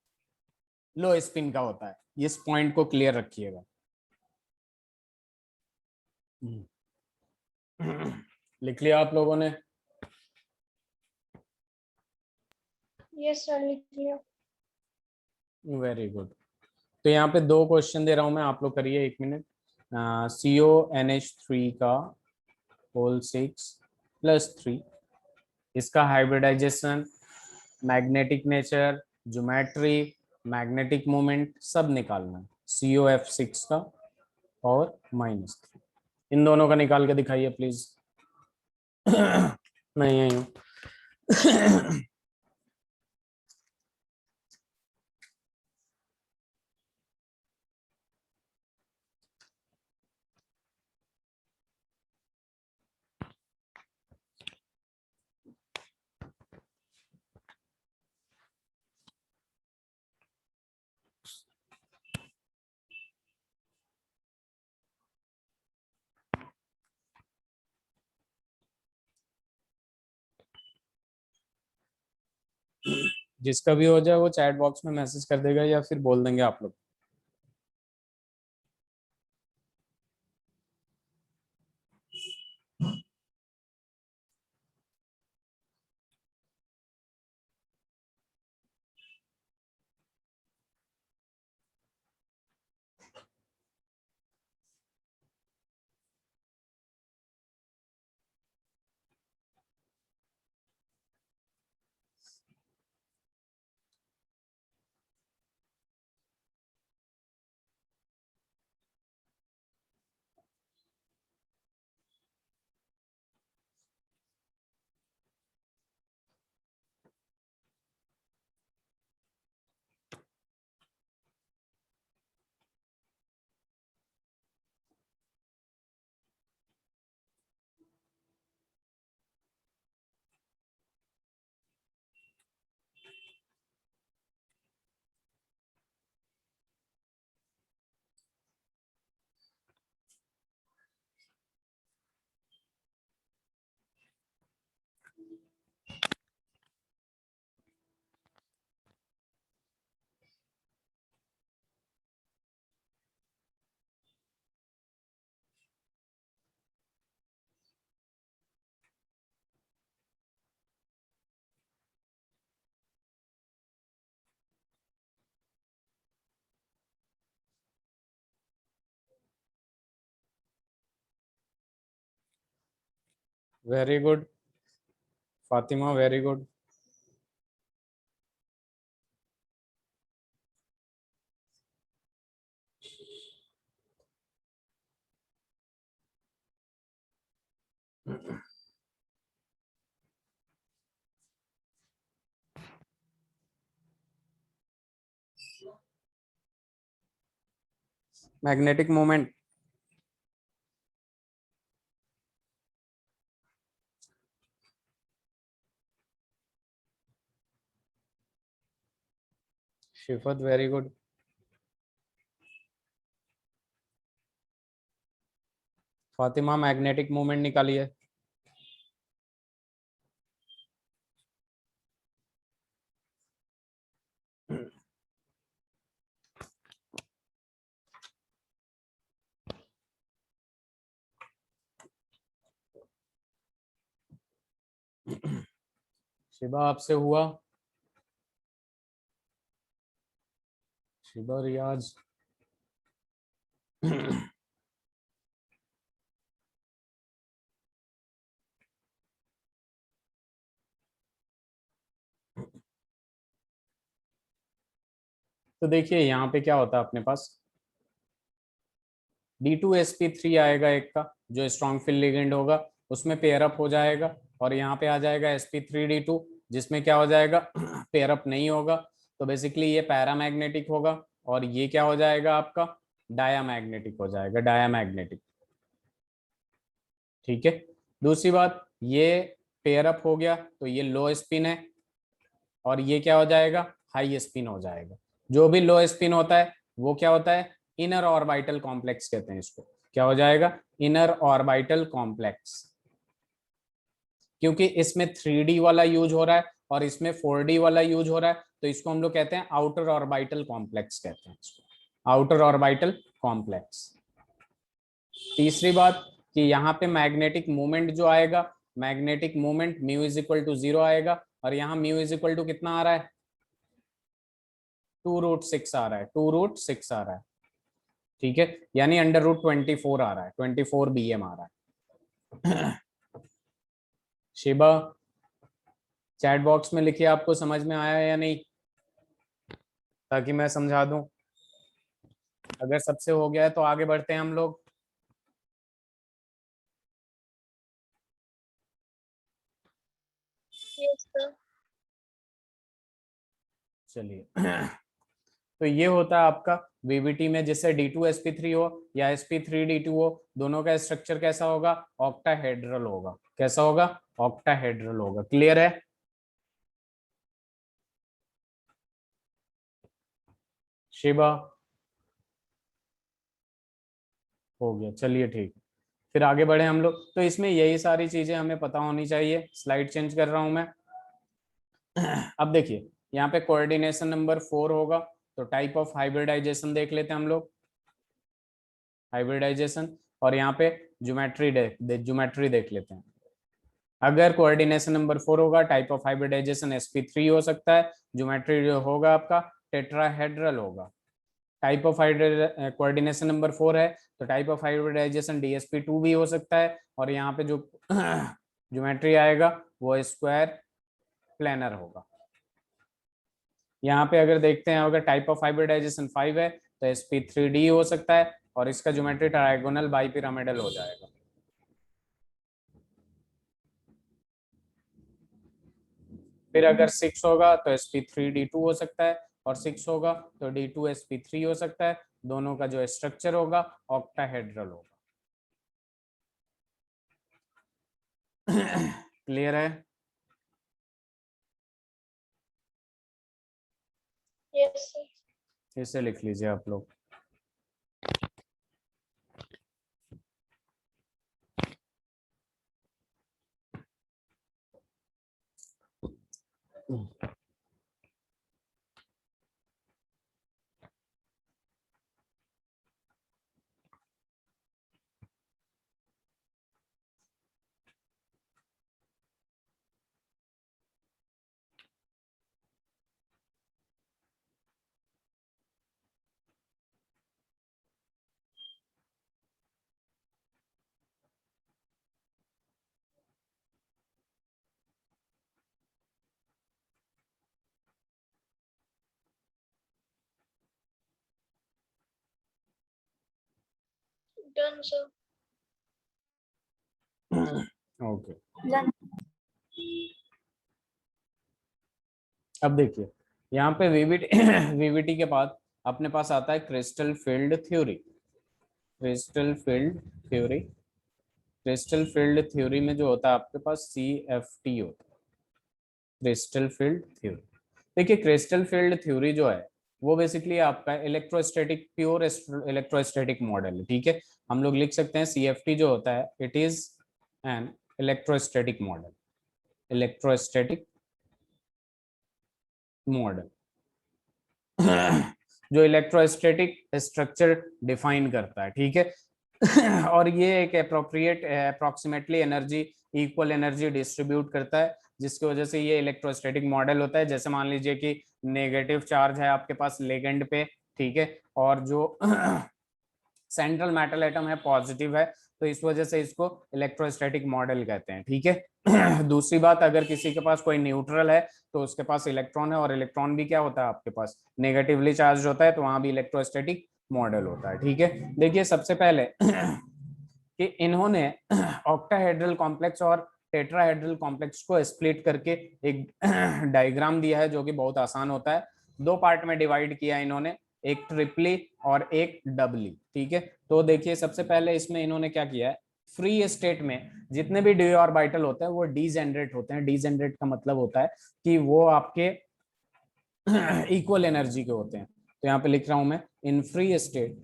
लो स्पिन का होता है। इस पॉइंट को क्लियर रखिएगा। लिख लिया आप लोगों ने? यस सर, लिख लिया। Very good. तो यहाँ पे 2 क्वेश्चन दे रहा हूं मैं, आप लोग करिए 1 मिनट। CONH3 का होल 6+3, इसका hybridisation, magnetic nature, geometry, magnetic moment सब निकालना है। COF6 का और -3, इन दोनों का निकाल के दिखाइए प्लीज। मैं यही हूँ। जिसका भी हो जाए वो चैट बॉक्स में मैसेज कर देगा या फिर बोल देंगे आप लोग। Very good Fatima, very good. Magnetic moment, Shifat very good. Fatima magnetic moment निकालिए। शिबा आपसे हुआ? शिबा, रियाज। तो देखिए यहाँ पे क्या होता है अपने पास, D2sp3 आएगा एक का, जो स्ट्रॉन्ग फील्ड लिगेंड होगा उसमें पेयर अप हो जाएगा, और यहाँ पे आ जाएगा sp3d2 जिसमें क्या हो जाएगा, पेयर अप नहीं होगा। तो बेसिकली ये पैरामैग्नेटिक होगा, और ये क्या हो जाएगा आपका, डायामैग्नेटिक हो जाएगा, डायामैग्नेटिक। ठीक है। दूसरी बात, ये पेयर अप हो गया तो ये लो स्पिन है, और ये क्या हो जाएगा, हाई स्पिन हो जाएगा। जो भी लो स्पिन होता है वो क्या होता है, इनर ऑर्बिटल कॉम्प्लेक्स कहते हैं इसको। क्या हो जाएगा, इनर ऑर्बिटल कॉम्प्लेक्स। क्योंकि इसमें 3D वाला यूज हो रहा है और इसमें 4D वाला यूज हो रहा है, तो इसको हम लोग कहते हैं आउटर ऑर्बिटल कॉम्प्लेक्स कहते हैं इसको, आउटर ऑर्बिटल कॉम्प्लेक्स। तीसरी बात कि यहाँ पे मैग्नेटिक मोमेंट जो आएगा, magnetic moment mu is equal to 0 आएगा, और यहाँ म्यू इज इक्वल टू कितना आ रहा है, 2√6 आ रहा है, 2√6 आ रहा है। ठीक है, यानी √24 आ रहा है, 24 BM आ रहा है। शिबा, चैट बॉक्स में लिखिए आपको समझ में आया या नहीं, ताकि मैं समझा दूं। अगर सबसे हो गया है तो आगे बढ़ते हैं हम लोग। Yes, sir. चलिए। तो ये होता है आपका VBT में, जिससे D2sp3 हो या sp3d2 हो, दोनों का स्ट्रक्चर कैसा होगा, ऑक्टाहेड्रल होगा। कैसा होगा, ऑक्टाहेड्रल होगा। क्लियर है? शिबा, हो गया, चलिए ठीक है। फिर आगे बढ़े हम लोग। तो इसमें यही सारी चीजें हमें पता होनी चाहिए। स्लाइड चेंज कर रहा हूं मैं। अब देखिए, यहाँ पे कोऑर्डिनेशन नंबर 4 होगा, तो टाइप ऑफ हाइब्रिडाइजेशन देख लेते हैं हम लोग, हाइब्रिडाइजेशन। और यहाँ पे ज्योमेट्री देख लेते हैं। अगर कोऑर्डिनेशन नंबर 4 होगा, टाइप ऑफ हाइब्रिडाइजेशन sp3 हो सकता है, ज्योमेट्री जो होगा आपका टेट्राहेड्रल होगा। टाइप ऑफ कोऑर्डिनेशन नंबर 4 है, तो टाइप ऑफ हाइब्रिडाइजेशन dsp2 भी हो सकता है, और यहाँ पे जो ज्योमेट्री आएगा वो स्क्वायर प्लेनर होगा। यहाँ पे अगर देखते हैं, अगर टाइप ऑफ हाइब्रिडाइजेशन 5 है तो sp3d हो सकता है, और इसका ज्योमेट्री ट्रायगोनल बाइपिरामिडल हो जाएगा। फिर अगर 6 होगा तो sp3d2 हो सकता है, और 6 होगा तो d2sp3 हो सकता है। दोनों का जो स्ट्रक्चर होगा ऑक्टाहेड्रल होगा। क्लियर है? Yes, sir. इसे लिख लीजिए आप लोग। Done, sir. Okay, Done. अब देखिए यहाँ पे वीवीटी वीवीटी के बाद अपने पास आता है crystal field theory. Crystal field theory, crystal field theory में जो होता है आपके पास CFT होता है, क्रिस्टल फील्ड थ्योरी। देखिए क्रिस्टल फील्ड थ्योरी जो है वो बेसिकली आपका इलेक्ट्रोस्टैटिक, प्योर इलेक्ट्रोस्टैटिक मॉडल है। ठीक है, हम लोग लिख सकते हैं CFT जो होता है it is an electrostatic model, electrostatic model जो इलेक्ट्रोस्टैटिक स्ट्रक्चर डिफाइन करता है। ठीक है और ये एक approximately energy, equal energy distribute करता है, जिसकी वजह से ये इलेक्ट्रोस्टैटिक मॉडल होता है। जैसे मान लीजिए कि नेगेटिव चार्ज है आपके पास लेगेंड पे, ठीक है, और जो सेंट्रल मेटल एटम है पॉजिटिव है, तो इस वजह से इसको इलेक्ट्रोस्टैटिक मॉडल कहते हैं। ठीक है दूसरी बात, अगर किसी के पास कोई न्यूट्रल है तो उसके पास इलेक्ट्रॉन है, और इलेक्ट्रॉन भी क्या होता है आपके पास, नेगेटिवली चार्ज होता है, तो वहां भी इलेक्ट्रोस्टैटिक मॉडल होता है। ठीक है, देखिए सबसे पहले कि इन्होंने ऑक्टाहेड्रल कॉम्प्लेक्स और टेट्राहेड्रल कॉम्प्लेक्स को स्प्लिट करके एक डायग्राम दिया है, जो कि बहुत आसान होता है। दो पार्ट में डिवाइड किया इन्होंने, एक ट्रिपली और एक डबली। ठीक है, तो देखिए सबसे पहले इसमें इन्होंने क्या किया है, फ्री स्टेट में जितने भी डी ऑर्बिटल होते हैं वो डीजेनरेट होते हैं। डीजेनरेट का मतलब होता है कि वो आपके इक्वल एनर्जी के होते हैं। तो यहाँ पे लिख रहा हूं मैं, in free state,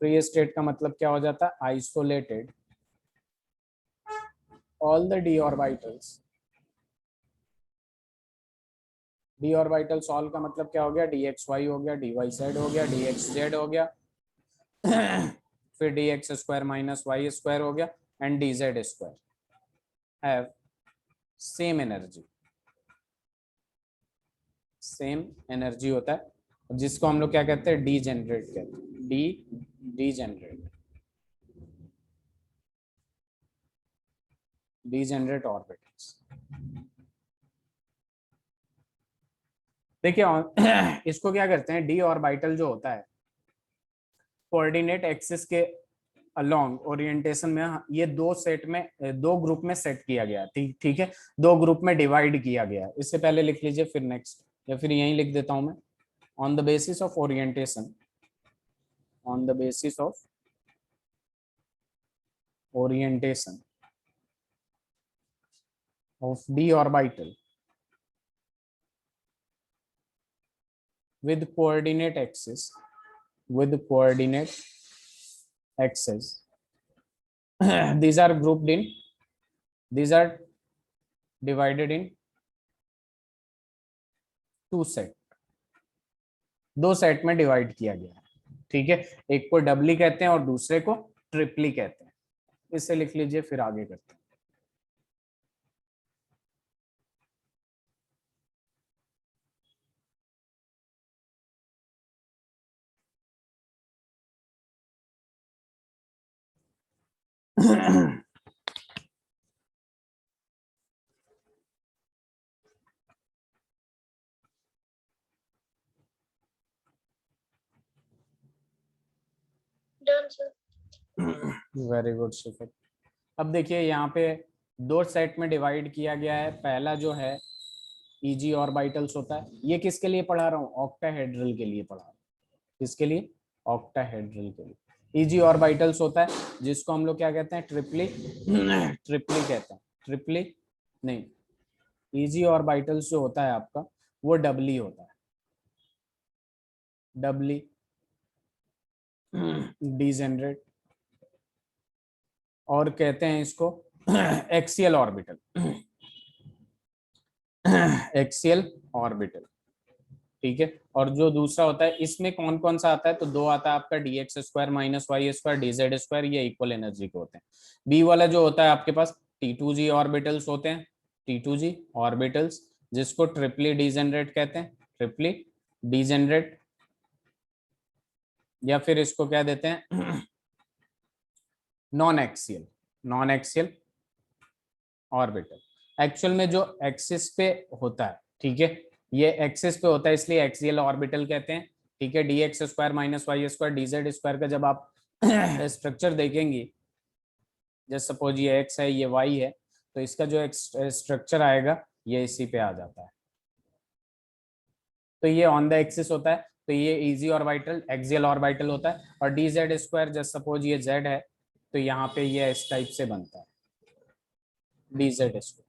free state का मतलब क्या हो जाता है, isolated all the D orbitals. D orbital solve का मतलब क्या हो गया, dxy हो गया, dy z हो गया, dxz हो गया फिर dx square minus Y square हो गया, and dz square have same energy, same energy होता है, जिसको हम लोग क्या कहते हैं, डी जनरेट कहते हैं, D generate, D generate orbitals. देखिए इसको क्या करते हैं, डी ऑर्बिटल जो होता है कोऑर्डिनेट एक्सिस के अलोंग ओरिएंटेशन में, ये दो सेट में, दो ग्रुप में सेट किया गया। ठीक ठीक है, दो ग्रुप में डिवाइड किया गया। इससे पहले लिख लीजिए, फिर नेक्स्ट, या फिर यहीं लिख देता हूं मैं, on the basis of orientation, on the basis of orientation of D orbital with coordinate axis, with coordinate axis these are grouped in, these are divided in two set, दो सेट में divide किया गया है, ठीक है। एक को डबली कहते हैं और दूसरे को ट्रिपली कहते हैं। इसे लिख लीजिए, फिर आगे करते हैं। Done, sir. Very good Shifiq. अब देखिए यहाँ पे दो सेट में डिवाइड किया गया है। पहला जो है ईजी ऑर्बिटल्स होता है, ये किसके लिए पढ़ा रहा हूँ? ऑक्टाहेड्रल के लिए पढ़ा रहा हूँ। किसके लिए? ऑक्टाहेड्रल के लिए। ईजी ऑर्बिटल्स होता है जिसको हम लोग क्या कहते हैं? ट्रिपली ट्रिपली कहते हैं। ट्रिपली नहीं, ईजी ऑर्बिटल्स जो होता है आपका वो डबली होता है, डबली डिजेनरेट, और कहते हैं इसको एक्सियल ऑर्बिटल, एक्सियल ऑर्बिटल, ठीक है। और जो दूसरा होता है, इसमें कौन कौन सा आता है? तो दो आता है आपका, dx square minus Y square dz square, ये इक्वल एनर्जी के होते हैं। बी वाला जो होता है आपके पास T2G ऑर्बिटल्स होते हैं, T2G ऑर्बिटल्स, जिसको ट्रिपली डिजेनरेट कहते हैं, ट्रिपली डिजेनरेट, या फिर इसको क्या देते हैं? Non axial, non axial orbital. Actual में जो एक्सिस पे होता है, ठीक है, ये एक्सिस पे होता है इसलिए एक्सियल ऑर्बिटल कहते हैं, ठीक है। dx square minus Y square dz square का जब आप स्ट्रक्चर देखेंगे, जैसे सपोज ये x है, ये y है, तो इसका जो स्ट्रक्चर आएगा ये इसी पे आ जाता है। तो ये ऑन द एक्सिस होता है, तो ये इजी ऑर्बिटल एक्सियल ऑर्बिटल होता है। और dz स्क्वायर जैसे सपोज ये z है, तो यहाँ पे ये इस टाइप से बनता है, dz स्क्वायर,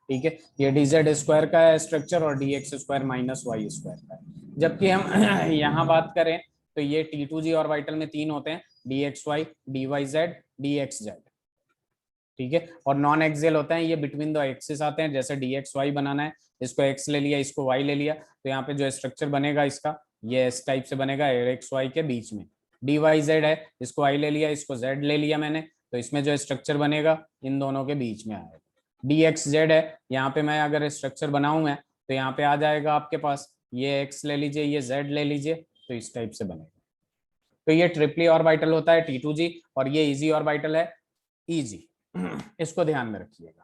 ठीक है। ये dz स्क्वायर का है स्ट्रक्चर और dx square minus Y square का है। जबकि हम यहाँ बात करें तो ये T2G ऑर्बिटल में तीन होते हैं, dxy, dyz, dxz, ठीक है। और नॉन एक्सियल होता है, ये बिटवीन द एक्सिस आते हैं। जैसे dxy बनाना है, इसको x ले लिया, इसको y ले लिया, तो यहाँ पे जो स्ट्रक्चर बनेगा इसका, ये इस टाइप से बनेगा xy के बीच में। dyz है, इसको y ले लिया, इसको z ले लिया मैंने, तो इसमें जो स्ट्रक्चर बनेगा इन दोनों के बीच में आएगा। dxz है, यहाँ पे मैं अगर स्ट्रक्चर बनाऊं मैं, तो यहाँ पे आ जाएगा आपके पास, ये x ले लीजिए, ये z ले लीजिए, तो इस टाइप से बनेगा। तो ये ट्रिपली ऑर्बिटल होता है T2G, और ये इजी ऑर्बिटल है EG। इसको ध्यान में रखिएगा।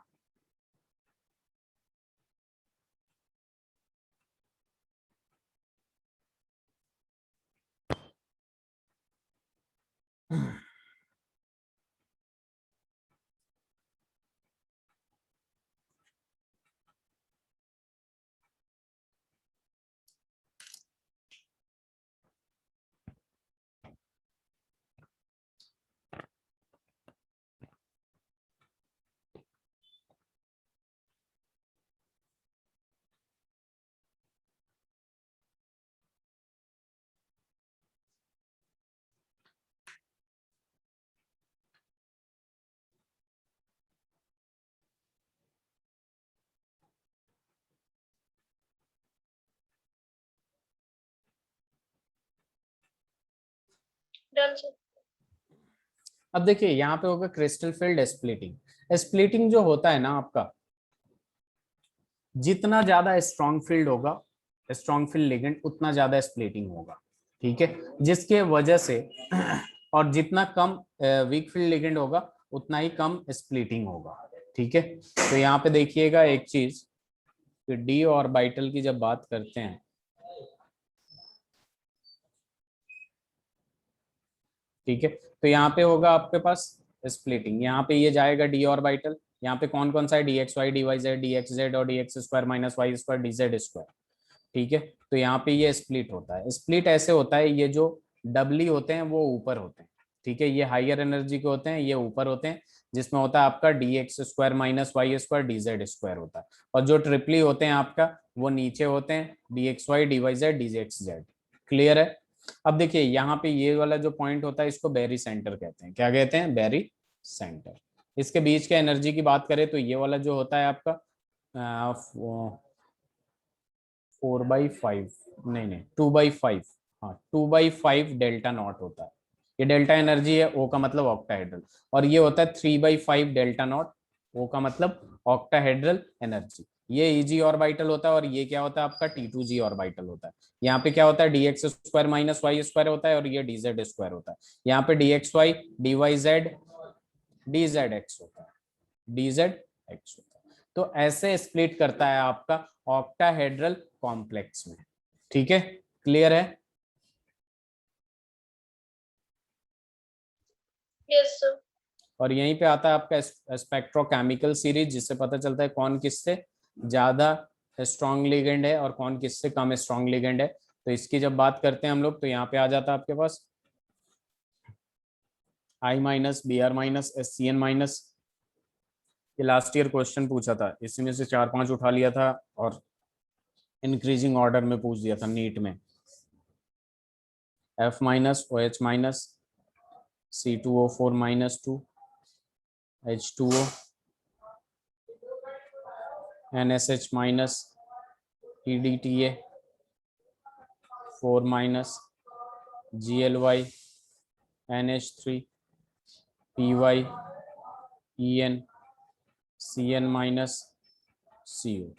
Done, sir. अब देखिए यहाँ पे होगा क्रिस्टल फील्ड स्प्लिटिंग। स्प्लिटिंग जो होता है ना आपका, जितना ज्यादा स्ट्रॉन्ग फील्ड होगा, स्ट्रॉन्ग फील्ड लिगेंड, उतना ज्यादा स्प्लिटिंग होगा, ठीक है। जिसके वजह से और जितना कम वीक फील्ड लिगेंड होगा, उतना ही कम स्प्लिटिंग होगा, ठीक है। तो यहाँ पे देखिएगा एक चीज, कि डी ऑर्बिटल की जब बात करते हैं, ठीक है, तो यहाँ पे होगा आपके पास स्प्लिटिंग। यहाँ पे ये जाएगा डी ऑर्बिटल, यहाँ पे कौन कौन सा है? dxy, dyz, dxz और dx square minus Y square dz square, ठीक है। तो यहाँ पे ये स्प्लिट होता है। स्प्लिट ऐसे होता है, ये जो डबली होते हैं वो ऊपर होते हैं, ठीक है, ये हाइयर एनर्जी के होते हैं, ये ऊपर होते हैं, जिसमें होता है आपका dx square minus Y square dz square होता है। और जो ट्रिपली होते हैं आपका, वो नीचे होते हैं, dxy, dyz, dxz। क्लियर है? अब देखिए यहाँ पे ये वाला जो पॉइंट होता है, इसको बेरी सेंटर कहते हैं। क्या कहते हैं? Barycentre. इसके बीच के एनर्जी की बात करें तो ये वाला जो होता है आपका 4/5, नहीं 2/5, हाँ 2/5 डेल्टा नॉट होता है। ये डेल्टा एनर्जी है, ओ का मतलब ऑक्टाहेड्रल, और ये होता है 3/5 डेल्टा नॉट, ओ का मतलब ऑक्टाहेड्रल एनर्जी। ये ईजी ऑर्बिटल होता है, और ये क्या होता है आपका T2G ऑर्बिटल होता है। यहाँ पे क्या होता है dx² - y² होता है, और ये dz² होता है। यहाँ पे dxy dyz dzx होता है, dzx होता है। तो ऐसे स्प्लिट करता है आपका ऑक्टाहेड्रल कॉम्प्लेक्स में। ठीक है, क्लियर है? Yes, sir. और यहीं पे आता है आपका स्पेक्ट्रोकेमिकल सीरीज, जिससे पता चलता है कौन किससे ज्यादा स्ट्रॉन्ग लिगेंड है और कौन किससे कम स्ट्रॉन्ग लिगेंड है। तो इसकी जब बात करते हैं हम लोग, तो यहाँ पे आ जाता है आपके पास I-, Br-, SCN-। ये लास्ट ईयर क्वेश्चन पूछा था, इसी में से 4-5 उठा लिया था और इंक्रीजिंग ऑर्डर में पूछ दिया था नीट में। F-, OH-, C2O4 - 2, H2O, NSH-, EDTA 4-, GLY, NH3, PY, EN, CN-, CO।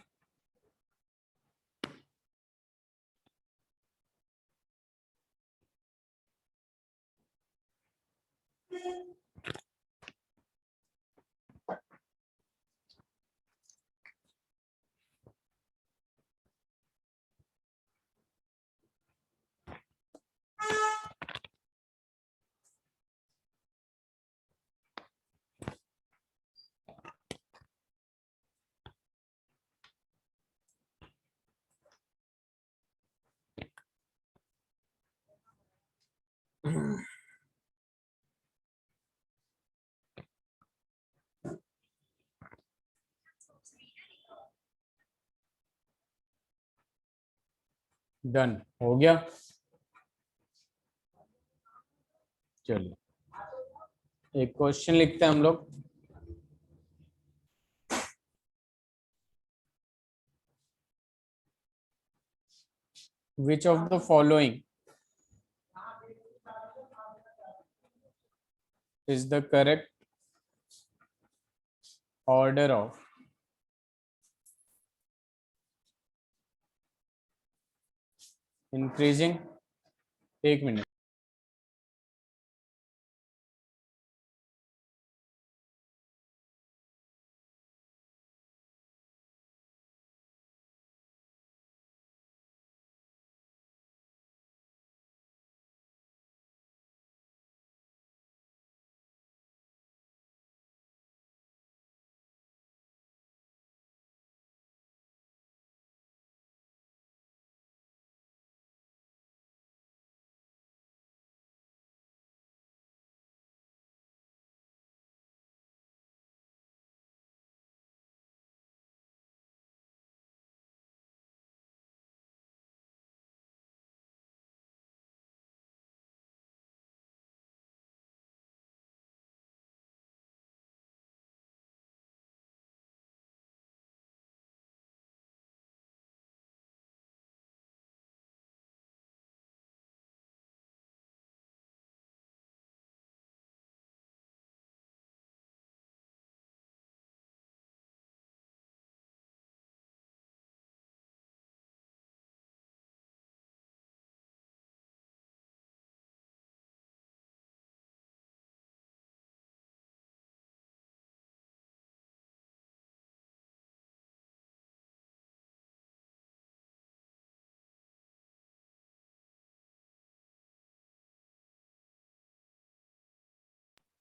Done हो गया। चलिए एक क्वेश्चन लिखते हैं हम लोग। Which of the following is the correct order of increasing, एक मिनट,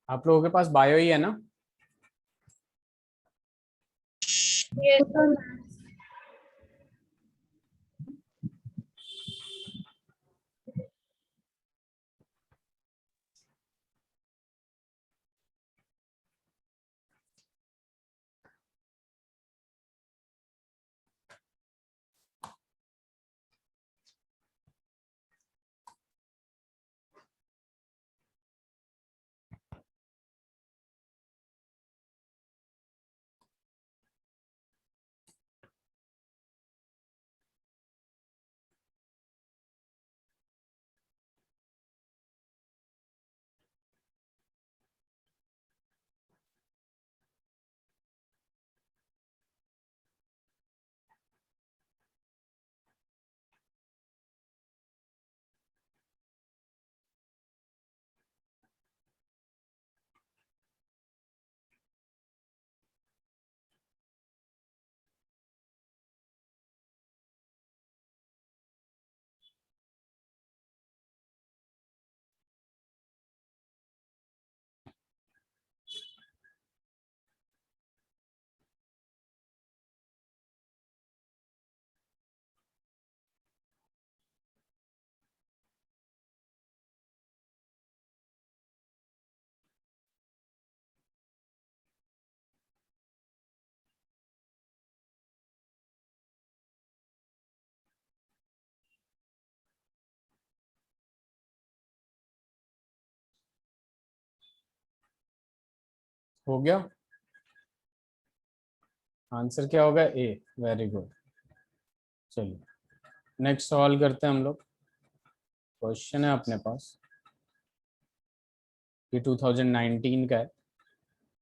आप लोगों के पास बायो ही है ना? Yes, sir. हो गया, आंसर क्या होगा? ए। Very good. चलिए नेक्स्ट सवाल करते हैं हम लोग। क्वेश्चन है अपने पास, ये 2019 का है।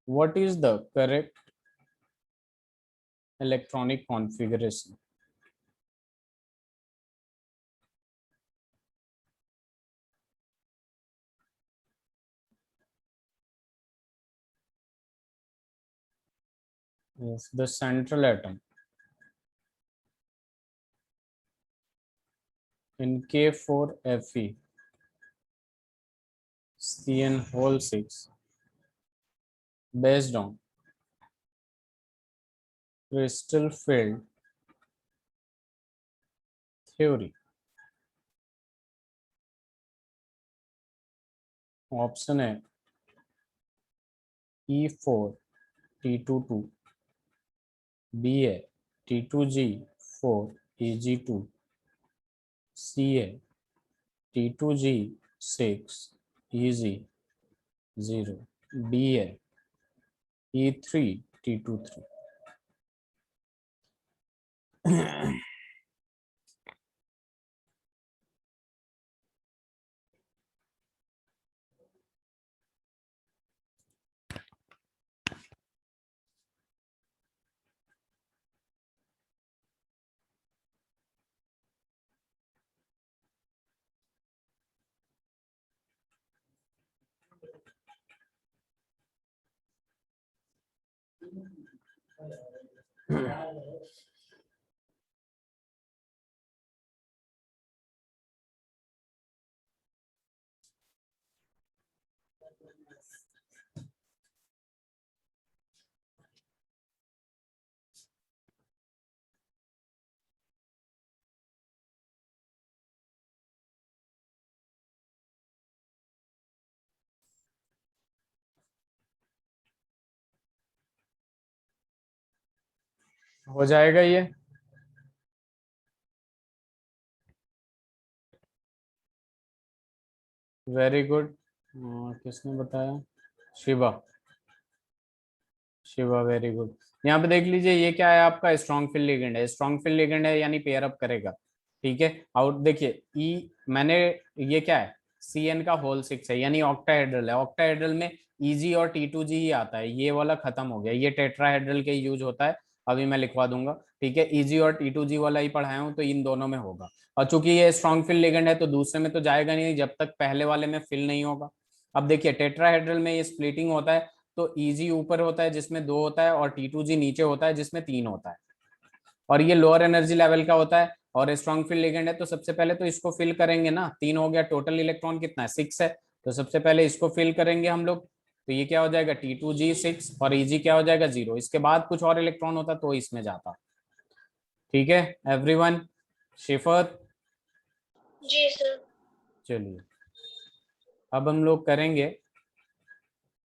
What is the correct electronic configuration? Yes, the central atom in K4Fe CN whole 6 based on crystal field theory. Option है E4T22, B है T2G4 C है T2G6 D है E3T23। हो जाएगा ये? Very good. किसने बताया? शिवा। Shiva very good. यहाँ पे देख लीजिए, ये क्या है आपका? स्ट्रॉन्ग फील्ड लिगेंड है। स्ट्रॉन्ग फील्ड लिगेंड है यानी पेयर अप करेगा। ठीक है, और देखिए ई मैंने, ये क्या है? सी एन का होल 6 है यानी ऑक्टाहेड्रल है। ऑक्टाहेड्रल में ईजी और T2G ही आता है, ये वाला खत्म हो गया, ये टेट्राहेड्रल के यूज होता है। अभी मैं लिखवा दूंगा। ठीक है, ईजी और T2G वाला ही पढ़ाया हूँ, तो इन दोनों में होगा। और चूंकि ये स्ट्रॉन्ग फील्ड लिगेंड है तो दूसरे में तो जाएगा नहीं जब तक पहले वाले में फिल नहीं होगा। अब देखिए टेट्राहेड्रल में ये स्प्लिटिंग होता है, तो ईजी ऊपर होता है जिसमें 2 होता है, और T2G नीचे होता है जिसमें 3 होता है। और ये लोअर एनर्जी लेवल का होता है और स्ट्रॉन्ग फील्ड लिगेंड है, तो सबसे पहले तो इसको फिल करेंगे ना। 3 हो गया, टोटल इलेक्ट्रॉन कितना है? 6 है। तो सबसे पहले इसको फिल करेंगे हम लोग, तो ये क्या हो जाएगा? T2G6 और Eg क्या हो जाएगा? 0। इसके बाद कुछ और इलेक्ट्रॉन होता तो इसमें जाता। ठीक है एवरीवन? शिफर? जी सर। चलिए अब हम लोग करेंगे,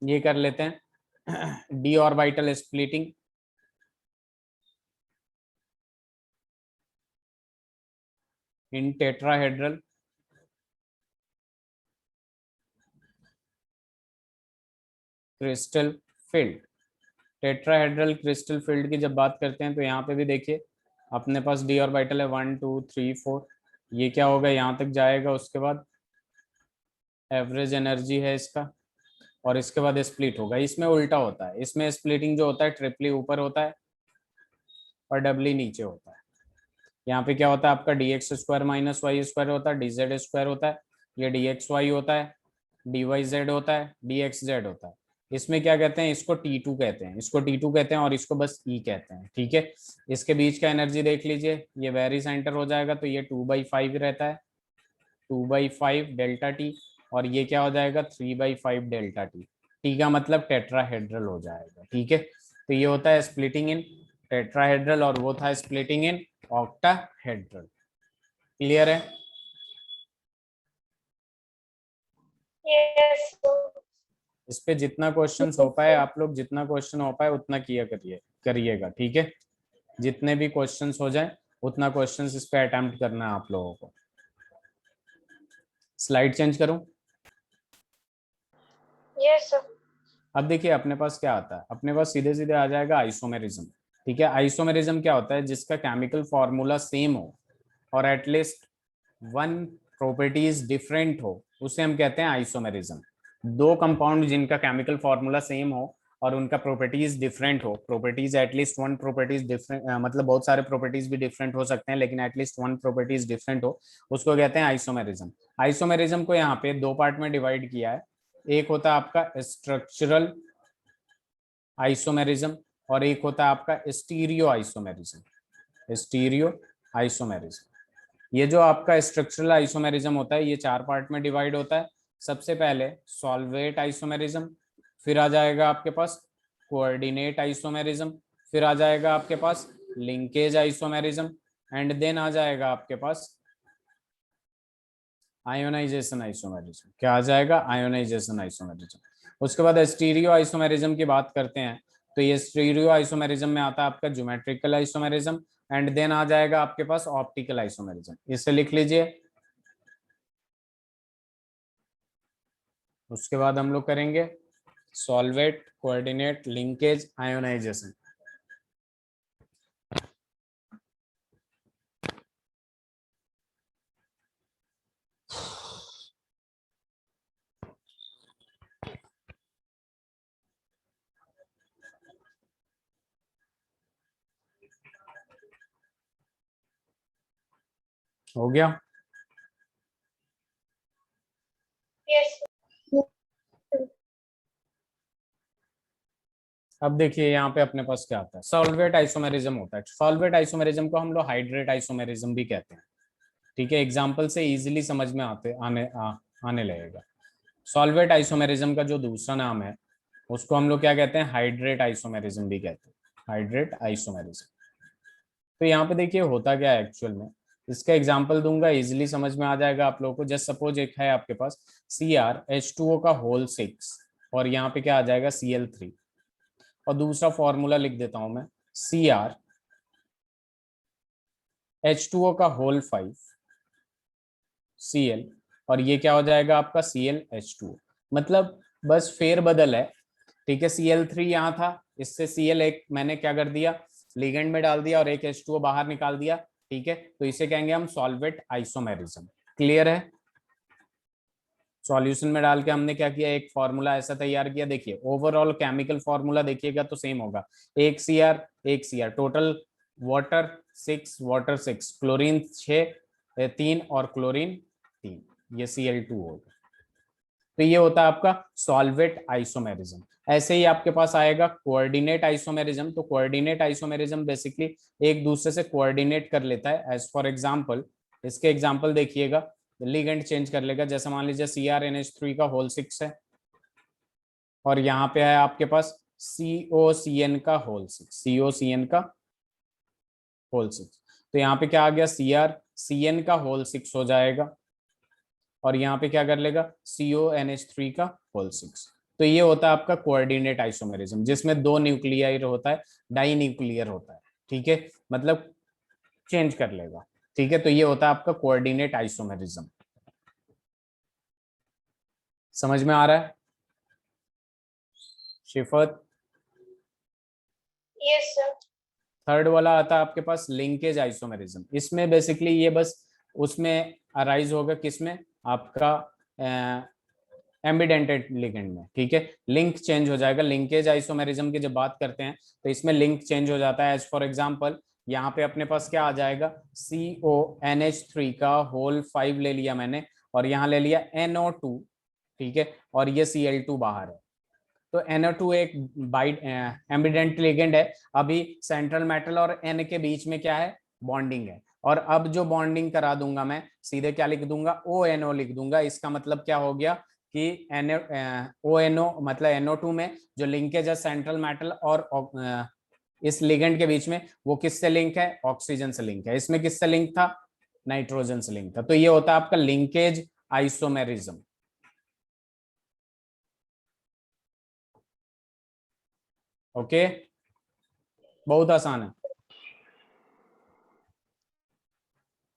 ये कर लेते हैं डी ऑर्बिटल स्प्लिटिंग इन tetrahedral crystal field. Tetrahedral crystal field की जब बात करते हैं तो यहाँ पे भी देखिए अपने पास डी ऑर्बिटल है 1 2 3 4। ये क्या होगा? यहाँ तक जाएगा, उसके बाद एवरेज एनर्जी है इसका, और इसके बाद स्प्लिट होगा। इसमें उल्टा होता है, इसमें स्प्लिटिंग जो होता है ट्रिपली ऊपर होता है और डबली नीचे होता है। यहाँ पे क्या होता है आपका? dx² - y² होता है, dz² होता है, ये dxy होता है, dyz होता है, dxz होता है। इसमें क्या कहते हैं? इसको T2 कहते हैं, इसको T2 कहते हैं, और इसको बस E कहते हैं। ठीक है, इसके बीच का एनर्जी देख लीजिए, ये वेरी सेंटर हो जाएगा, तो ये 2/5 रहता है, 2/5 डेल्टा टी। और ये क्या हो जाएगा? 3/5 डेल्टा टी। टी का मतलब टेट्राहेड्रल हो जाएगा। ठीक है, तो ये होता है स्प्लिटिंग इन टेट्राहेड्रल, और वो था स्प्लिटिंग इन ऑक्टाहेड्रल। क्लियर है? Yes sir. इस पे जितना क्वेश्चन हो पाए आप लोग, जितना क्वेश्चन हो पाए उतना किया करिएगा। ठीक है, जितने भी क्वेश्चन हो जाए उतना क्वेश्चन इस पे अटेम्प्ट करना है आप लोगों को। स्लाइड चेंज करूं? Yes sir. अब देखिए अपने पास क्या आता है, अपने पास सीधे सीधे आ जाएगा आइसोमेरिज्म। ठीक है, आइसोमेरिज्म क्या होता है, जिसका केमिकल फॉर्मूला सेम हो और एटलीस्ट वन प्रॉपर्टीज डिफरेंट हो, उसे हम कहते हैं आइसोमेरिज्म। दो कंपाउंड जिनका केमिकल फॉर्मूला सेम हो और उनका प्रॉपर्टीज डिफरेंट हो, properties at least one properties different, मतलब बहुत सारे प्रॉपर्टीज भी डिफरेंट हो सकते हैं लेकिन एटलीस्ट वन प्रॉपर्टीज डिफरेंट हो, उसको कहते हैं आइसोमेरिज्म। आइसोमेरिज्म को यहाँ पे दो पार्ट में डिवाइड किया है। एक होता है आपका स्ट्रक्चरल आइसोमेरिज्म और एक होता है आपका स्टीरियो आइसोमेरिज्म। स्टीरियो आइसोमेरिज्म, ये जो आपका स्ट्रक्चरल आइसोमेरिज्म होता है ये चार पार्ट में डिवाइड होता है। सबसे पहले सॉल्वेट आइसोमेरिज्म, फिर आ जाएगा आपके पास कोऑर्डिनेट आइसोमेरिज्म, फिर आ जाएगा आपके पास लिंकेज आइसोमेरिज्म, एंड देन आ जाएगा आपके पास आयोनाइजेशन आइसोमेरिज्म। क्या आ जाएगा, आयोनाइजेशन आइसोमेरिज्म। उसके बाद स्टीरियो आइसोमेरिज्म की बात करते हैं, तो ये स्टीरियो आइसोमेरिज्म में आता है आपका ज्योमेट्रिकल आइसोमेरिज्म, एंड देन आ जाएगा आपके पास ऑप्टिकल आइसोमेरिज्म। इसे लिख लीजिए। उसके बाद हम लोग करेंगे सॉल्वेट, कोऑर्डिनेट, लिंकेज, आयोनाइजेशन। हो गया। Yes, sir. अब देखिए यहाँ पे अपने पास क्या आता है, सॉल्वेट आइसोमेरिज्म होता है। सॉल्वेट आइसोमेरिज्म को हम लोग हाइड्रेट आइसोमेरिज्म भी कहते हैं। ठीक है, एग्जाम्पल से इजीली समझ में आने लगेगा। सॉल्वेट आइसोमेरिज्म का जो दूसरा नाम है उसको हम लोग क्या कहते हैं, हाइड्रेट आइसोमेरिज्म भी कहते हैं, हाइड्रेट आइसोमेरिज्म। तो यहाँ पे देखिए होता क्या है एक्चुअल में, इसका एग्जांपल दूंगा, इजीली समझ में आ जाएगा आप लोगों को। जस्ट सपोज एक है आपके पास CrH2O का होल 6 और यहाँ पे क्या आ जाएगा Cl3, और दूसरा फॉर्मूला लिख देता हूं मैं, CrH2O का होल 5 Cl, और ये क्या हो जाएगा आपका ClH2O। मतलब बस फेर बदल है। ठीक है, Cl3 यहाँ था, इससे Cl एक मैंने क्या कर दिया, लिगेंड में डाल दिया और एक H2O बाहर निकाल दिया। ठीक है, तो इसे कहेंगे हम सॉल्वेट आइसोमेरिज्म। क्लियर है। सॉल्यूशन में डाल के हमने क्या किया, एक फॉर्मूला ऐसा तैयार किया। देखिए ओवरऑल केमिकल फॉर्मूला देखिएगा तो सेम होगा, एक Cr टोटल वाटर 6 क्लोरीन 3 और क्लोरीन 3, ये Cl2 होगा। तो ये होता है आपका सॉल्वेट आइसोमेरिज्म। ऐसे ही आपके पास आएगा कोऑर्डिनेट आइसोमेरिज्म। तो कोऑर्डिनेट आइसोमेरिज्म बेसिकली एक दूसरे से कोऑर्डिनेट कर लेता है। एज फॉर एग्जांपल, इसके एग्जांपल देखिएगा, लिगेंड चेंज कर लेगा। जैसे मान लीजिए CrNH3 का होल 6 है और यहाँ पे है आपके पास COCN का होल 6, COCN का होल 6। तो यहाँ पे क्या आ गया, CrCN का होल 6 हो जाएगा और यहाँ पे क्या कर लेगा, CONH3 का होल 6। तो ये होता है आपका कोऑर्डिनेट आइसोमेरिज्म, जिसमें दो न्यूक्लियर होता है, डाई न्यूक्लियर होता है। ठीक है, मतलब चेंज कर लेगा। ठीक है, तो ये होता है आपका कोऑर्डिनेट आइसोमेरिज्म। समझ में आ रहा है शिफत। Yes, sir. थर्ड वाला आता है आपके पास लिंकेज आइसोमेरिज्म। इसमें बेसिकली ये बस उसमें अराइज होगा किसमें, आपका एम्बिडेंटेड लिगेंड में। ठीक है, लिंक चेंज हो जाएगा। लिंकेज आइसोमेरिज्म की जब बात करते हैं तो इसमें लिंक चेंज हो जाता है। एज फॉर एग्जांपल यहाँ पे अपने पास क्या आ जाएगा, CONH3 का होल 5 ले लिया मैंने और यहाँ ले लिया NO2। ठीक है, और ये Cl2 बाहर है। तो NO2 एक बाइट एम्बिडेंट लिगेंड है। अभी सेंट्रल मेटल और N के बीच में क्या है, बॉन्डिंग है। और अब जो बॉन्डिंग करा दूंगा मैं, सीधे क्या लिख दूंगा, ONO लिख दूंगा। इसका मतलब क्या हो गया कि ONO मतलब NO2 में जो लिंकेज है सेंट्रल मेटल और इस लिगेंड के बीच में, वो किससे लिंक है, ऑक्सीजन से लिंक है। इसमें किससे लिंक था, नाइट्रोजन से लिंक था। तो ये होता है आपका लिंकेज आइसोमेरिज्म। ओके, बहुत आसान है,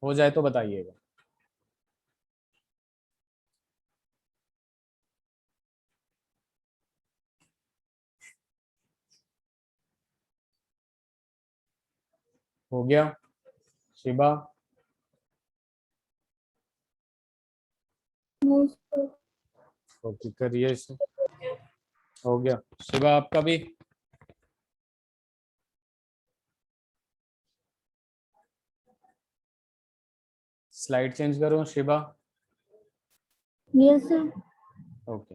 हो जाए तो बताइएगा। हो गया शिबा? ओके करिए इसे। हो गया शिबा आपका भी? स्लाइड चेंज करूं शिबा? Yes sir. ओके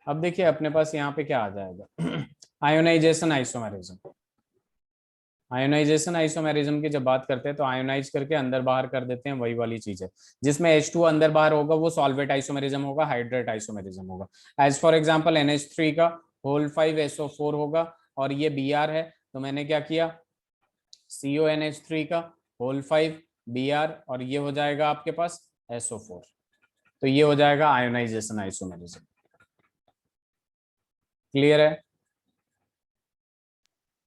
अब देखिए अपने पास यहाँ पे क्या आ जाएगा आयोनाइजेशन आइसोमेरिज्म। आयोनाइजेशन आइसोमेरिज्म की जब बात करते हैं तो आयोनाइज करके अंदर बाहर कर देते हैं, वही वाली चीज है। जिसमें H2 अंदर बाहर होगा वो सॉल्वेट आइसोमेरिज्म होगा, हाइड्रेट आइसोमेरिज्म होगा। एज फॉर एग्जांपल NH3 का होल 5SO4 होगा और ये Br है, तो मैंने क्या किया CONH3 का होल 5 Br और ये हो जाएगा आपके पास SO4। तो ये हो जाएगा आयोनाइजेशन आइसोमेरिज्म। क्लियर है?